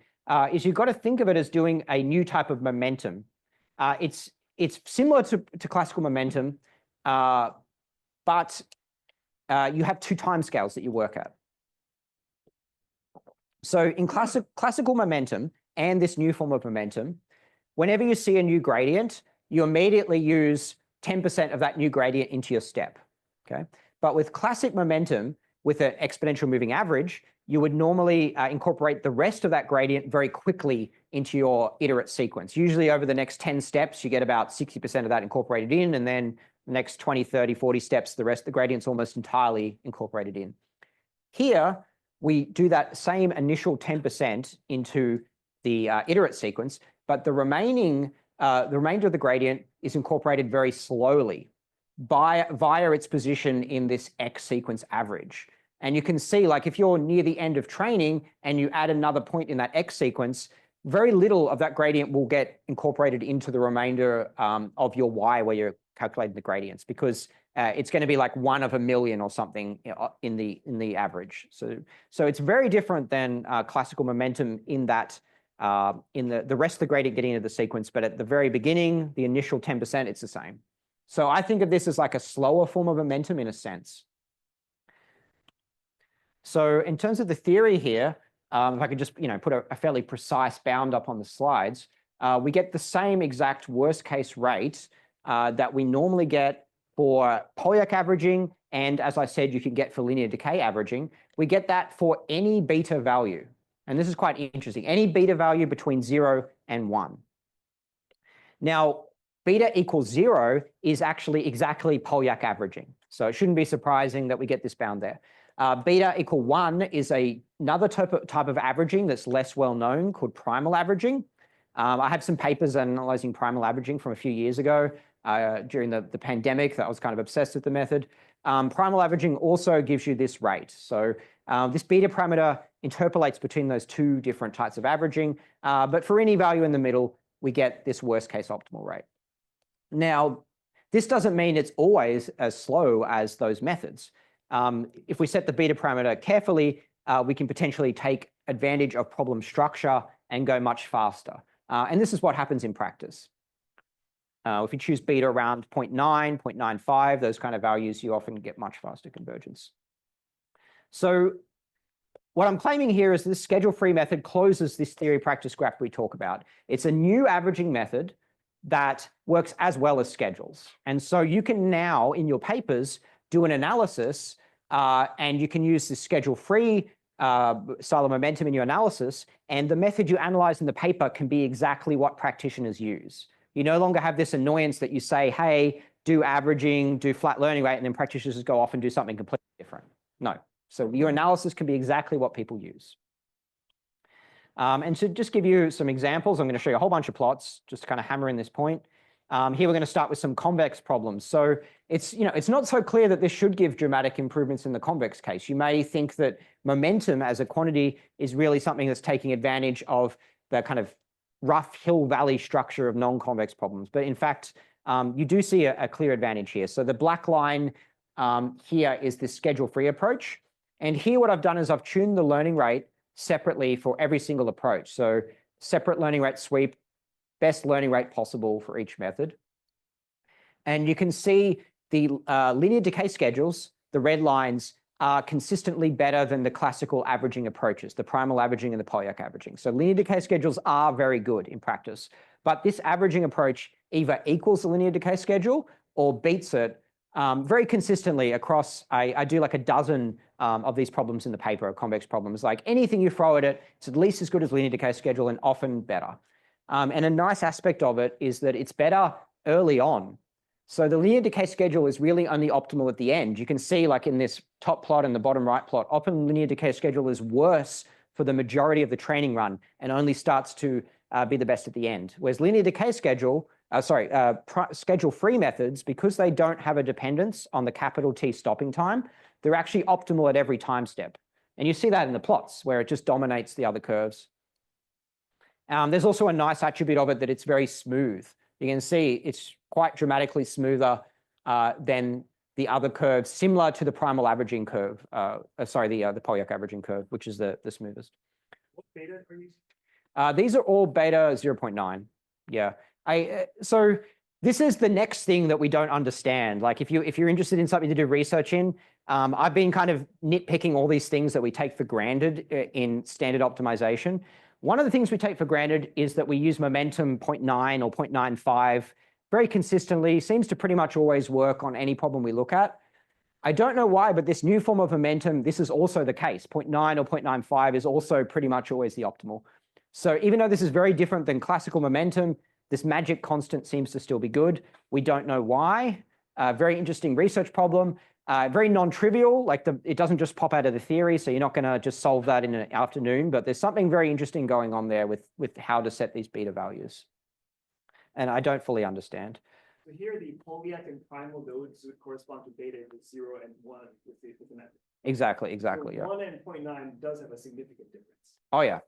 is you've got to think of it as doing a new type of momentum. It's similar to classical momentum, but you have two timescales that you work at. So in classical momentum and this new form of momentum, whenever you see a new gradient, you immediately use 10% of that new gradient into your step, okay? But with classic momentum, with an exponential moving average, you would normally incorporate the rest of that gradient very quickly into your iterate sequence. Usually over the next 10 steps, you get about 60% of that incorporated in, and then the next 20, 30, 40 steps, the rest of the gradient's almost entirely incorporated in. Here, we do that same initial 10% into the iterate sequence, but the remainder of the gradient is incorporated very slowly via its position in this X sequence average. And you can see, like, if you're near the end of training and you add another point in that X sequence, very little of that gradient will get incorporated into the remainder of your Y where you're calculating the gradients, because it's going to be like 1 of a million or something in the average. So it's very different than classical momentum in that in the rest of the gradient getting into the sequence, but at the very beginning, the initial 10%, it's the same. So I think of this as like a slower form of momentum in a sense. So in terms of the theory here, if I could just put a fairly precise bound up on the slides, we get the same exact worst case rate that we normally get for Polyak averaging, and as I said, you can get for linear decay averaging. We get that for any beta value. And this is quite interesting. Any beta value between 0 and 1. Now, beta equals 0 is actually exactly Polyak averaging. So it shouldn't be surprising that we get this bound there. Beta equal 1 is another type of averaging that's less well known called primal averaging. I have some papers analyzing primal averaging from a few years ago during the pandemic that I was kind of obsessed with the method. Primal averaging also gives you this rate. So this beta parameter interpolates between those two different types of averaging, but for any value in the middle, we get this worst case optimal rate. Now, this doesn't mean it's always as slow as those methods. If we set the beta parameter carefully, we can potentially take advantage of problem structure and go much faster. And this is what happens in practice. If you choose beta around 0.9, 0.95, those kind of values, you often get much faster convergence. So what I'm claiming here is this schedule-free method closes this theory practice graph we talk about. It's a new averaging method that works as well as schedules. And so you can now, in your papers, do an analysis, and you can use this schedule-free style of momentum in your analysis, and the method you analyze in the paper can be exactly what practitioners use. You no longer have this annoyance that you say, hey, do averaging, do flat learning rate, and then practitioners just go off and do something completely different. No. So your analysis can be exactly what people use. And to just give you some examples, I'm going to show you a whole bunch of plots, just to kind of hammer in this point. Here we're going to start with some convex problems. So it's not so clear that this should give dramatic improvements in the convex case. You may think that momentum as a quantity is really something that's taking advantage of the kind of rough hill valley structure of non-convex problems. But in fact, you do see a clear advantage here. So the black line here is this schedule-free approach. And here what I've done is I've tuned the learning rate separately for every single approach. So separate learning rate sweep, best learning rate possible for each method. And you can see the linear decay schedules, the red lines, are consistently better than the classical averaging approaches, the primal averaging and the Polyak averaging. So linear decay schedules are very good in practice, but this averaging approach either equals the linear decay schedule or beats it very consistently across, I do like a dozen of these problems in the paper, convex problems. Like anything you throw at it, it's at least as good as linear decay schedule and often better. And a nice aspect of it is that it's better early on. So the linear decay schedule is really only optimal at the end. You can see like in this top plot and the bottom right plot, often linear decay schedule is worse for the majority of the training run and only starts to be the best at the end. Whereas linear decay schedule, schedule-free methods, because they don't have a dependence on the capital T stopping time, they're actually optimal at every time step. And you see that in the plots where it just dominates the other curves. There's also a nice attribute of it that it's very smooth. You can see it's quite dramatically smoother than the other curves, similar to the primal averaging curve. The Polyak averaging curve, which is the smoothest. What beta are you? These are all beta 0.9. Yeah. So this is the next thing that we don't understand. Like if you're interested in something to do research in, I've been kind of nitpicking all these things that we take for granted in standard optimization. One of the things we take for granted is that we use momentum 0.9 or 0.95 very consistently, seems to pretty much always work on any problem we look at. I don't know why, but this new form of momentum, this is also the case. 0.9 or 0.95 is also pretty much always the optimal. So even though this is very different than classical momentum, this magic constant seems to still be good. We don't know why. Very interesting research problem. Very non-trivial, like it doesn't just pop out of the theory, so you're not going to just solve that in an afternoon, but there's something very interesting going on there with how to set these beta values. And I don't fully understand. So here the Polyak and primal nodes would correspond to beta with 0 and 1 with the method. Exactly, So yeah. 1 and 0.9 does have a significant difference. Oh yeah,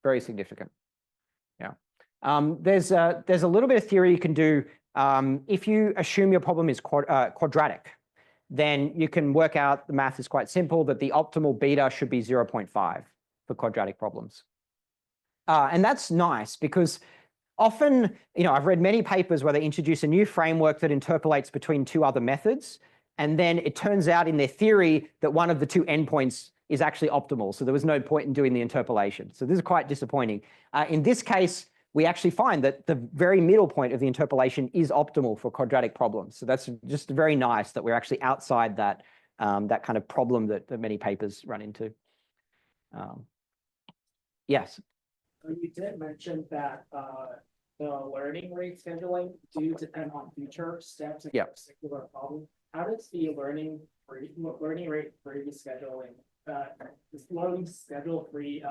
very significant. Yeah. There's a little bit of theory you can do if you assume your problem is quadratic. then you can work out, the math is quite simple, that the optimal beta should be 0.5 for quadratic problems. And that's nice because often, I've read many papers where they introduce a new framework that interpolates between two other methods, and then it turns out in their theory that one of the two endpoints is actually optimal. So there was no point in doing the interpolation. So this is quite disappointing. In this case, we actually find that the very middle point of the interpolation is optimal for quadratic problems. So that's just very nice that we're actually outside that, that kind of problem that many papers run into. Yes. You did mention that the learning rate scheduling do depend on future steps in a particular problem. How does the learning rate free scheduling, this learning schedule free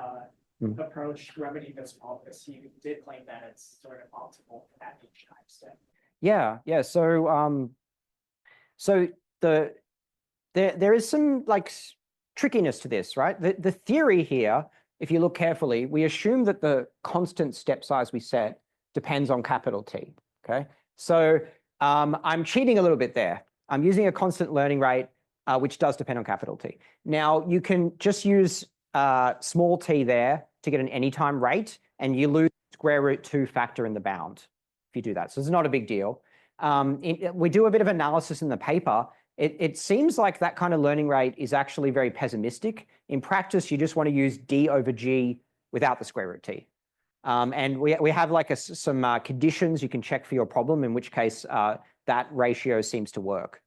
approach remedy this problem? Because you did claim that it's sort of optimal at each time step. Yeah. So there is some like trickiness to this, right? The theory here, if you look carefully, we assume that the constant step size we set depends on capital T, okay? So I'm cheating a little bit there. I'm using a constant learning rate, which does depend on capital T. Now, you can just use small t there to get an anytime rate, and you lose square root 2 factor in the bound if you do that. So it's not a big deal. We do a bit of analysis in the paper. It seems like that kind of learning rate is actually very pessimistic. In practice, you just want to use d over g without the square root t. And we have like some conditions you can check for your problem, in which case that ratio seems to work.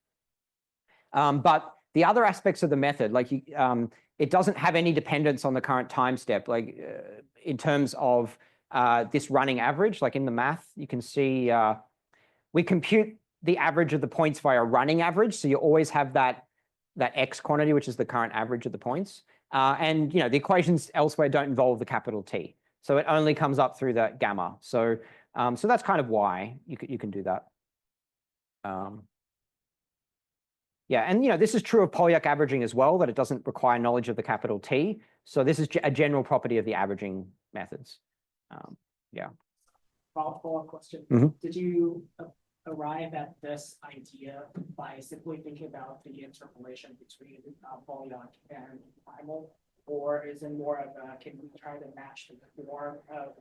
But the other aspects of the method, like it doesn't have any dependence on the current time step, like in terms of this running average, like in the math, you can see we compute the average of the points via running average. So you always have that x quantity, which is the current average of the points. And the equations elsewhere don't involve the capital T. So it only comes up through the gamma. So so that's kind of why you can do that. Yeah, and this is true of Polyak averaging as well, that it doesn't require knowledge of the capital T. So this is a general property of the averaging methods. Yeah. Follow-up question. Did you arrive at this idea by simply thinking about the interpolation between Polyak and primal, or is it more of a, can we try to match the form of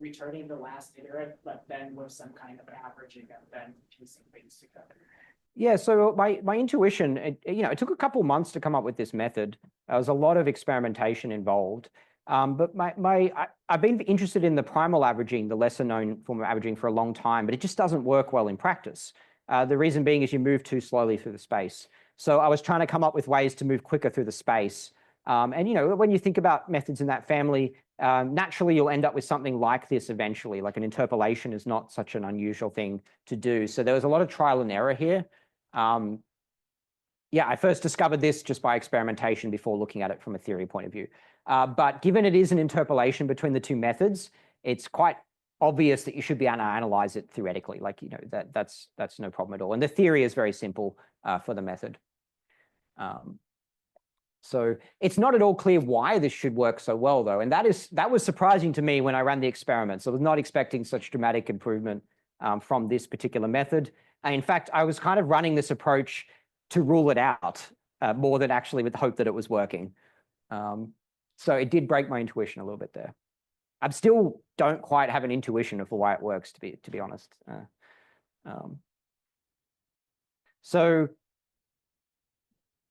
returning the last iterate, but then with some kind of averaging and then piecing things together? Yeah, so my intuition, it took a couple months to come up with this method. There was a lot of experimentation involved. But I've been interested in the primal averaging, the lesser known form of averaging, for a long time, but it just doesn't work well in practice. The reason being is you move too slowly through the space. So I was trying to come up with ways to move quicker through the space. And when you think about methods in that family, naturally you'll end up with something like this eventually. Like an interpolation is not such an unusual thing to do. So there was a lot of trial and error here. Yeah, I first discovered this just by experimentation before looking at it from a theory point of view. But given it is an interpolation between the two methods, it's quite obvious that you should be able to analyze it theoretically. Like, that's no problem at all. And the theory is very simple for the method. So it's not at all clear why this should work so well, though. And that was surprising to me when I ran the experiments. I was not expecting such dramatic improvement from this particular method. And in fact, I was kind of running this approach to rule it out more than actually with the hope that it was working. So it did break my intuition a little bit there. I still don't quite have an intuition of why it works, to be honest. So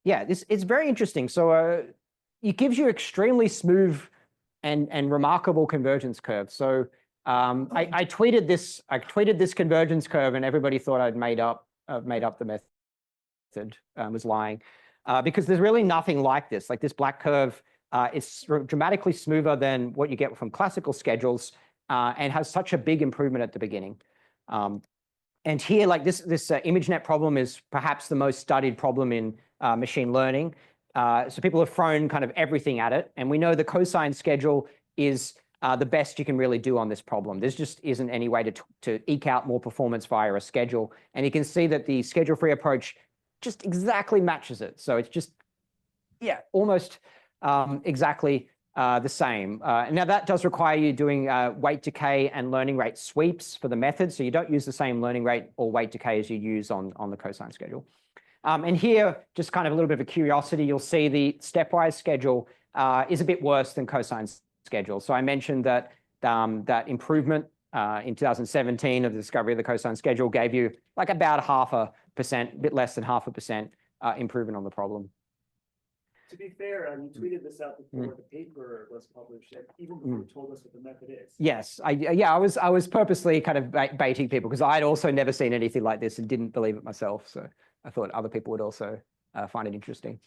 yeah, it's very interesting. So it gives you extremely smooth and remarkable convergence curves. So I tweeted this convergence curve, and everybody thought I'd made up the method, was lying, because there's really nothing like this. Like this black curve is dramatically smoother than what you get from classical schedules, and has such a big improvement at the beginning. And here, like this ImageNet problem is perhaps the most studied problem in machine learning. So people have thrown kind of everything at it, and we know the cosine schedule is the best you can really do on this problem. There just isn't any way to eke out more performance via a schedule. And you can see that the schedule-free approach just exactly matches it. So it's just, yeah, almost exactly the same. Now that does require you doing weight decay and learning rate sweeps for the method. So you don't use the same learning rate or weight decay as you use on the cosine schedule. And here, just kind of a little bit of a curiosity, you'll see the stepwise schedule is a bit worse than cosine schedule. So I mentioned that that improvement in 2017 of the discovery of the cosine schedule gave you like about 0.5%, a bit less than 0.5% improvement on the problem. To be fair, you tweeted this out before the paper was published, and even before you told us what the method is. Yes, I was purposely kind of baiting people because I'd also never seen anything like this and didn't believe it myself. So I thought other people would also find it interesting.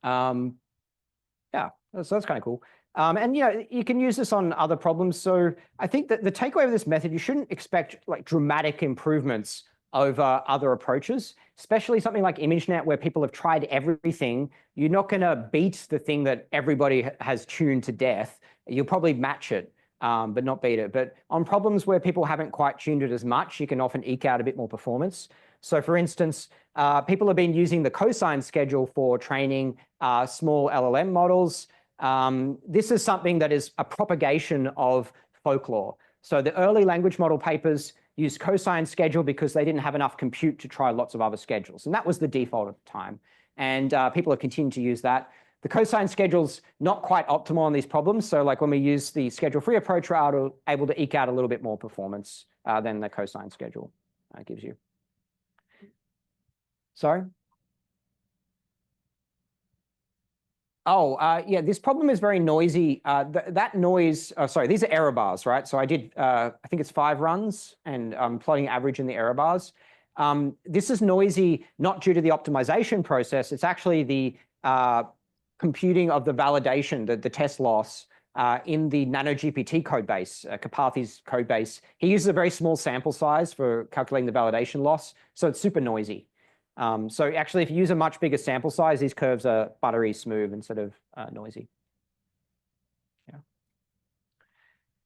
Yeah, so that's kind of cool. And you can use this on other problems. So I think that the takeaway of this method, you shouldn't expect like dramatic improvements over other approaches, especially something like ImageNet where people have tried everything. You're not going to beat the thing that everybody has tuned to death. You'll probably match it, but not beat it. But on problems where people haven't quite tuned it as much, you can often eke out a bit more performance. So for instance, people have been using the cosine schedule for training small LLM models. This is something that is a propagation of folklore. So the early language model papers used cosine schedule because they didn't have enough compute to try lots of other schedules. And that was the default at the time. And people have continued to use that. The cosine schedule's not quite optimal on these problems. So like when we use the schedule-free approach, we're able to eke out a little bit more performance than the cosine schedule gives you. Sorry? Oh, yeah, this problem is very noisy. That noise, sorry, these are error bars, right? So I did, I think it's 5 runs, and I'm plotting average in the error bars. This is noisy not due to the optimization process. It's actually the computing of the validation, the test loss in the NanoGPT code base, Kapathi's code base. He uses a very small sample size for calculating the validation loss, so it's super noisy. So actually, if you use a much bigger sample size, these curves are buttery smooth instead of noisy.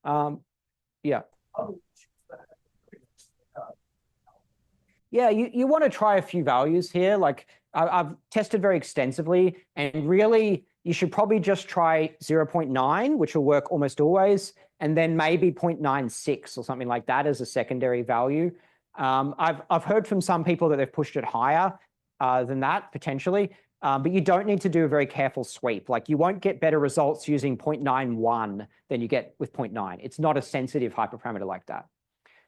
Yeah. Yeah. Yeah, you want to try a few values here. Like I've tested very extensively, and really you should probably just try 0.9, which will work almost always, and then maybe 0.96 or something like that as a secondary value. I've heard from some people that they've pushed it higher than that potentially, but you don't need to do a very careful sweep. Like you won't get better results using 0.91 than you get with 0.9. It's not a sensitive hyperparameter like that.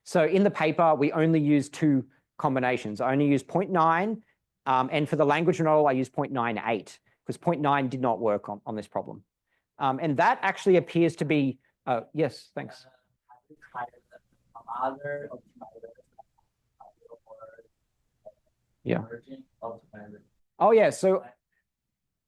So in the paper, we only use 2 combinations. I only use 0.9, and for the language model, I use 0.98 because 0.9 did not work on this problem. And that actually appears to be, yes, thanks. Other optimizers. Yeah. Oh, yeah. So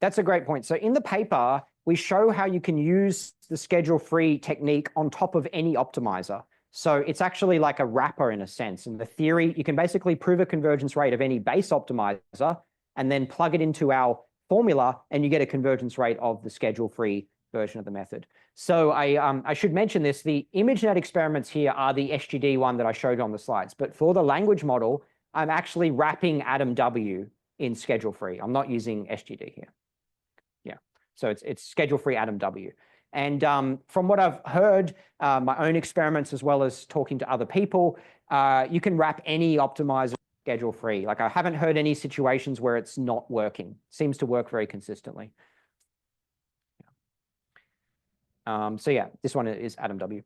that's a great point. So in the paper, we show how you can use the schedule-free technique on top of any optimizer. So it's actually like a wrapper in a sense. In the theory, you can basically prove a convergence rate of any base optimizer and then plug it into our formula, and you get a convergence rate of the schedule-free version of the method. So I should mention this. The ImageNet experiments here are the SGD one that I showed on the slides. But for the language model, I'm actually wrapping Atom W in schedule-free. I'm not using SGD here. Yeah, so it's schedule-free Atom W. And from what I've heard, my own experiments as well as talking to other people, you can wrap any optimizer schedule-free. Like I haven't heard any situations where it's not working. Seems to work very consistently. So yeah, this one is Atom W.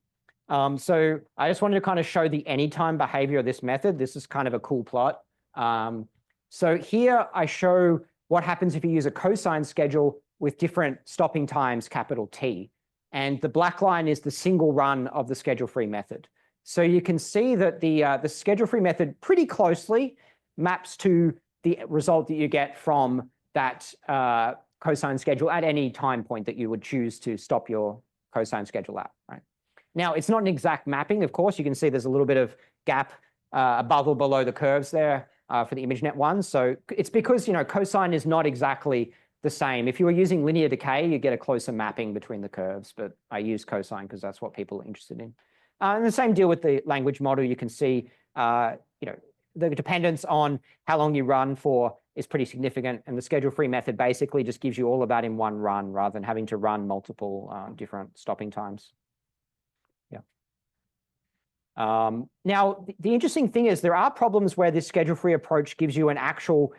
So I just wanted to kind of show the anytime behavior of this method. This is kind of a cool plot. So here I show what happens if you use a cosine schedule with different stopping times, capital T. And the black line is the single run of the schedule-free method. So you can see that the schedule-free method pretty closely maps to the result that you get from that cosine schedule at any time point that you would choose to stop your cosine schedule at, right? Now, it's not an exact mapping, of course. You can see there's a little bit of gap above or below the curves there for the ImageNet one. So it's because, cosine is not exactly the same. If you were using linear decay, you get a closer mapping between the curves, but I use cosine because that's what people are interested in. And the same deal with the language model. You can see, the dependence on how long you run for is pretty significant, and the schedule-free method basically just gives you all of that in one run rather than having to run multiple different stopping times. Yeah. Now, the interesting thing is there are problems where this schedule-free approach gives you an actual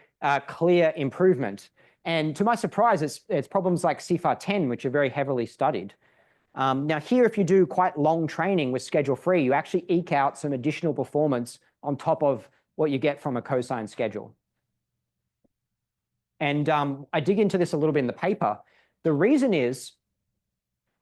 clear improvement. And to my surprise, it's problems like CFAR 10, which are very heavily studied. Now here, if you do quite long training with schedule-free, you actually eke out some additional performance on top of what you get from a cosine schedule. And I dig into this a little bit in the paper. The reason is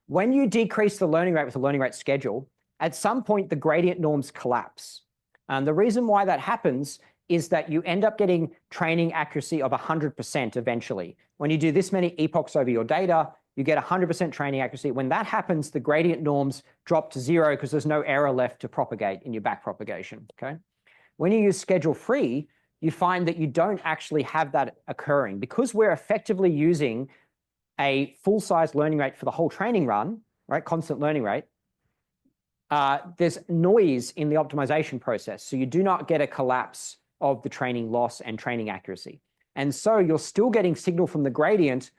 when you decrease the learning rate with a learning rate schedule, at some point the gradient norms collapse. And the reason why that happens is that you end up getting training accuracy of 100% eventually. When you do this many epochs over your data, you get 100% training accuracy. When that happens, the gradient norms drop to 0 because there's no error left to propagate in your back propagation, okay? When you use schedule-free, you find that you don't actually have that occurring. Because we're effectively using a full-size learning rate for the whole training run, right, constant learning rate, there's noise in the optimization process. So you do not get a collapse of the training loss and training accuracy. And so you're still getting signal from the gradient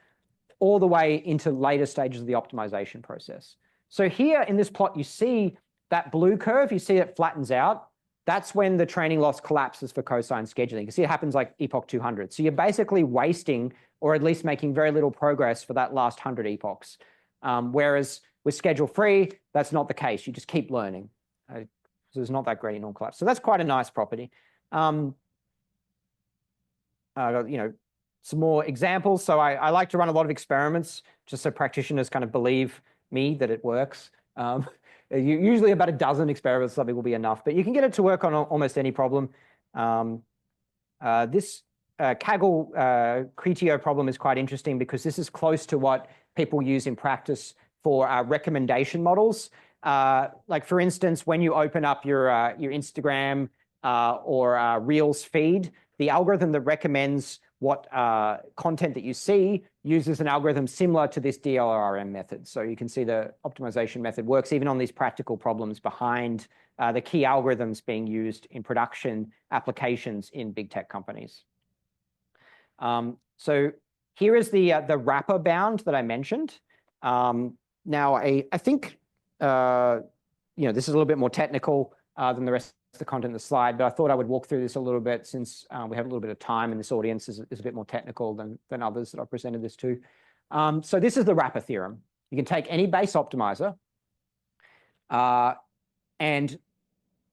all the way into later stages of the optimization process. So here in this plot, you see that blue curve, you see it flattens out. That's when the training loss collapses for cosine scheduling. You can see it happens like epoch 200. So you're basically wasting, or at least making very little progress for that last 100 epochs. Whereas with schedule-free, that's not the case. You just keep learning. So there's not that gradient norm collapse. So that's quite a nice property. You know, some more examples. So I like to run a lot of experiments just so practitioners kind of believe me that it works. Usually about a dozen experiments, something will be enough, but you can get it to work on almost any problem. This Kaggle-Cretio problem is quite interesting because this is close to what people use in practice for recommendation models. Like for instance, when you open up your Instagram or Reels feed, the algorithm that recommends what content that you see uses an algorithm similar to this DLRM method. So you can see the optimization method works even on these practical problems behind the key algorithms being used in production applications in big tech companies. So here is the wrapper bound that I mentioned. Now, I think, you know, this is a little bit more technical than the rest of the content in the slide, but I thought I would walk through this a little bit since we have a little bit of time and this audience is a bit more technical than others that I've presented this to. So this is the wrapper theorem. You can take any base optimizer, and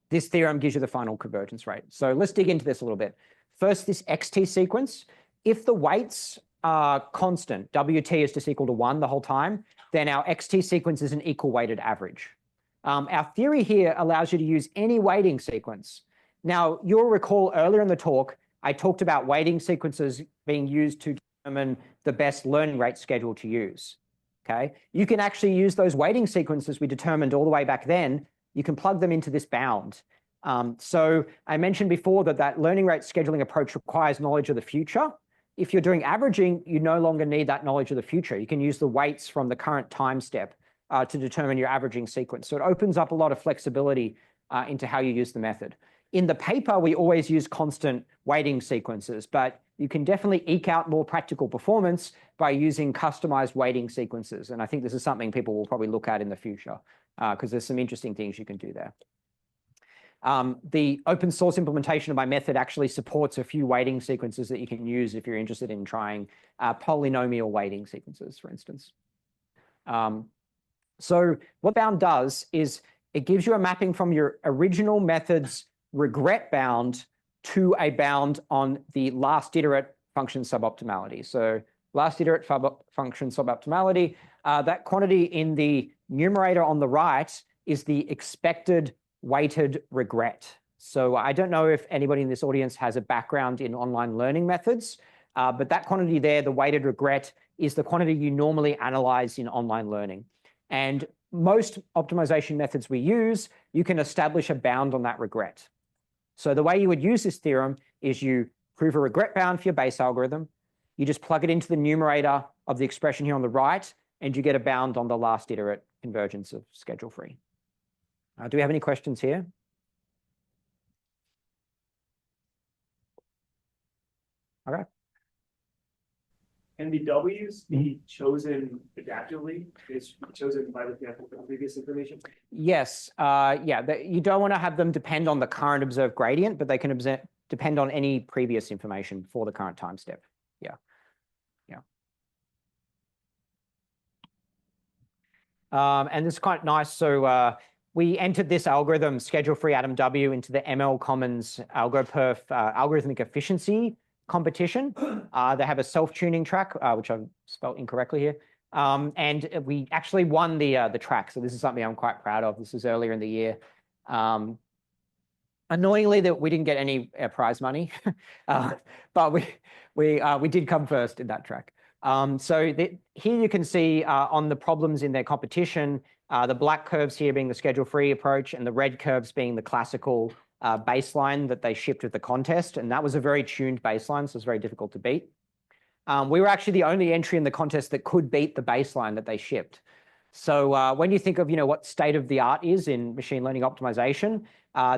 this theorem gives you the final convergence rate. So let's dig into this a little bit. First, this XT sequence. If the weights are constant, WT is just equal to 1 the whole time, then our XT sequence is an equal weighted average. Our theory here allows you to use any weighting sequence. Now, you'll recall earlier in the talk, I talked about weighting sequences being used to determine the best learning rate schedule to use, okay? You can actually use those weighting sequences we determined all the way back then. You can plug them into this bound. So I mentioned before that learning rate scheduling approach requires knowledge of the future. If you're doing averaging, you no longer need that knowledge of the future. You can use the weights from the current time step to determine your averaging sequence. So it opens up a lot of flexibility into how you use the method. In the paper, we always use constant weighting sequences, but you can definitely eke out more practical performance by using customized weighting sequences. And I think this is something people will probably look at in the future because there's some interesting things you can do there. The open source implementation of my method actually supports a few weighting sequences that you can use if you're interested in trying polynomial weighting sequences, for instance. So what bound does is it gives you a mapping from your original method's regret bound to a bound on the last iterate function suboptimality. So last iterate function suboptimality, that quantity in the numerator on the right is the expected weighted regret. So I don't know if anybody in this audience has a background in online learning methods, but that quantity there, the weighted regret, is the quantity you normally analyze in online learning. And most optimization methods we use, you can establish a bound on that regret. So the way you would use this theorem is you prove a regret bound for your base algorithm, you just plug it into the numerator of the expression here on the right, and you get a bound on the last iterate convergence of schedule-free. Do we have any questions here? Okay. And the W's be chosen adaptively? It's chosen by looking at the previous information? Yes. You don't want to have them depend on the current observed gradient, but they can depend on any previous information for the current time step. Yeah. And it's quite nice. So we entered this algorithm, schedule-free atom W, into the ML Commons AlgoPerf algorithmic efficiency competition. They have a self-tuning track, which I've spelled incorrectly here. And we actually won the track. So this is something I'm quite proud of. This is earlier in the year. Annoyingly, that we didn't get any prize money, but we did come first in that track. Here you can see on the problems in their competition, the black curves here being the schedule-free approach and the red curves being the classical baseline that they shipped with the contest. And that was a very tuned baseline, so it's very difficult to beat. We were actually the only entry in the contest that could beat the baseline that they shipped. So when you think of what state of the art is in machine learning optimization,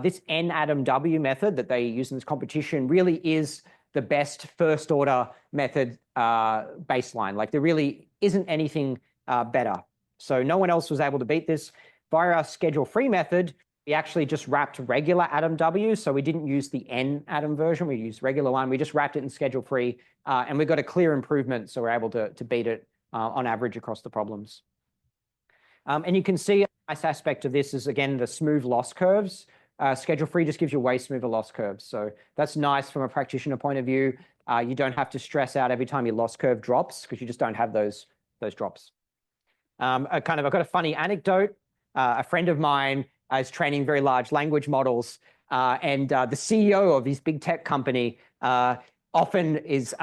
this n-atom-w method that they use in this competition really is the best first order method baseline. Like there really isn't anything better. So no one else was able to beat this. Via our schedule-free method, we actually just wrapped regular atom W. So we didn't use the n-atom version. We used regular one. We just wrapped it in schedule-free. And we got a clear improvement. So we're able to beat it on average across the problems. And you can see a nice aspect of this is, again, the smooth loss curves. Schedule-free just gives you way smoother loss curves. So that's nice from a practitioner point of view. You don't have to stress out every time your loss curve drops because you just don't have those drops. I've got a funny anecdote. A friend of mine is training very large language models, and the CEO of this big tech company often is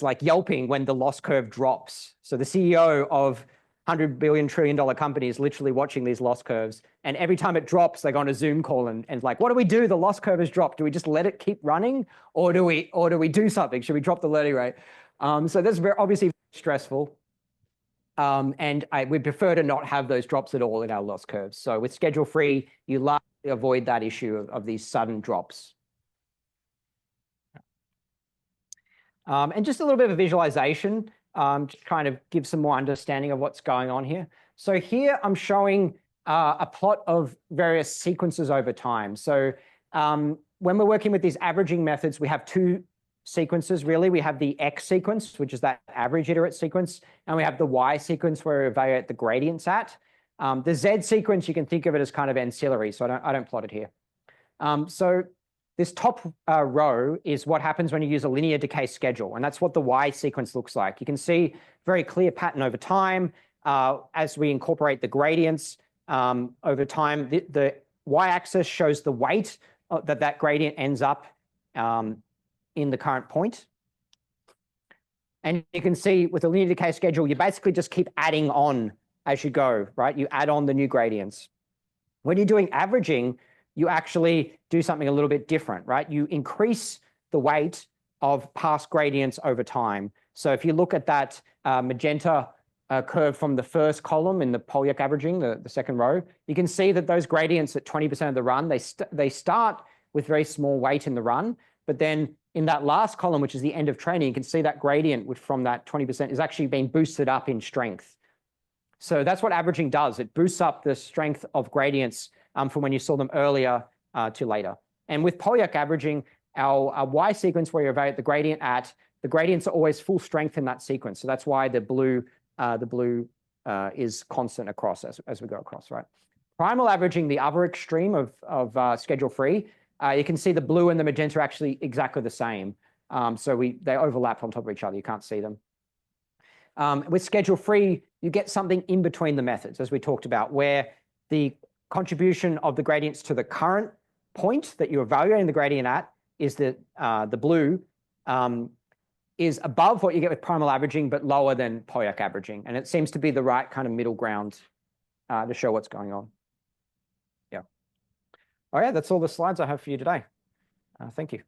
like yelping when the loss curve drops. So the CEO of $100 billion trillion company is literally watching these loss curves, and every time it drops, they go on a Zoom call and like, what do we do? The loss curve has dropped. Do we just let it keep running, or do we do something? Should we drop the learning rate? So that's obviously very stressful. And we prefer to not have those drops at all in our loss curves. So with schedule-free, you largely avoid that issue of these sudden drops. And just a little bit of a visualization, just trying to give some more understanding of what's going on here. So here I'm showing a plot of various sequences over time. So when we're working with these averaging methods, we have two sequences, really. We have the X sequence, which is that average iterate sequence, and we have the Y sequence where we evaluate the gradients at. The Z sequence, you can think of it as kind of ancillary, so I don't plot it here. So this top row is what happens when you use a linear decay schedule, and that's what the Y sequence looks like. You can see very clear pattern over time as we incorporate the gradients over time. The Y-axis shows the weight that gradient ends up in the current point. And you can see with the linear decay schedule, you basically just keep adding on as you go, right? You add on the new gradients. When you're doing averaging, you actually do something a little bit different, right? You increase the weight of past gradients over time. So if you look at that magenta curve from the first column in the Polyak averaging, the second row, you can see that those gradients at 20% of the run, they start with very small weight in the run, but then in that last column, which is the end of training, you can see that gradient which from that 20% is actually being boosted up in strength. So that's what averaging does. It boosts up the strength of gradients from when you saw them earlier to later. And with Polyak averaging, our Y sequence where you evaluate the gradient at, the gradients are always full strength in that sequence. So that's why the blue is constant across as we go across, right? Primal averaging, the other extreme of schedule-free, you can see the blue and the magenta are actually exactly the same. So they overlap on top of each other. You can't see them. With schedule-free, you get something in between the methods, as we talked about, where the contribution of the gradients to the current point that you're evaluating the gradient at is the blue, is above what you get with primal averaging, but lower than Polyak averaging. And it seems to be the right kind of middle ground to show what's going on. Yeah. All right, that's all the slides I have for you today. Thank you.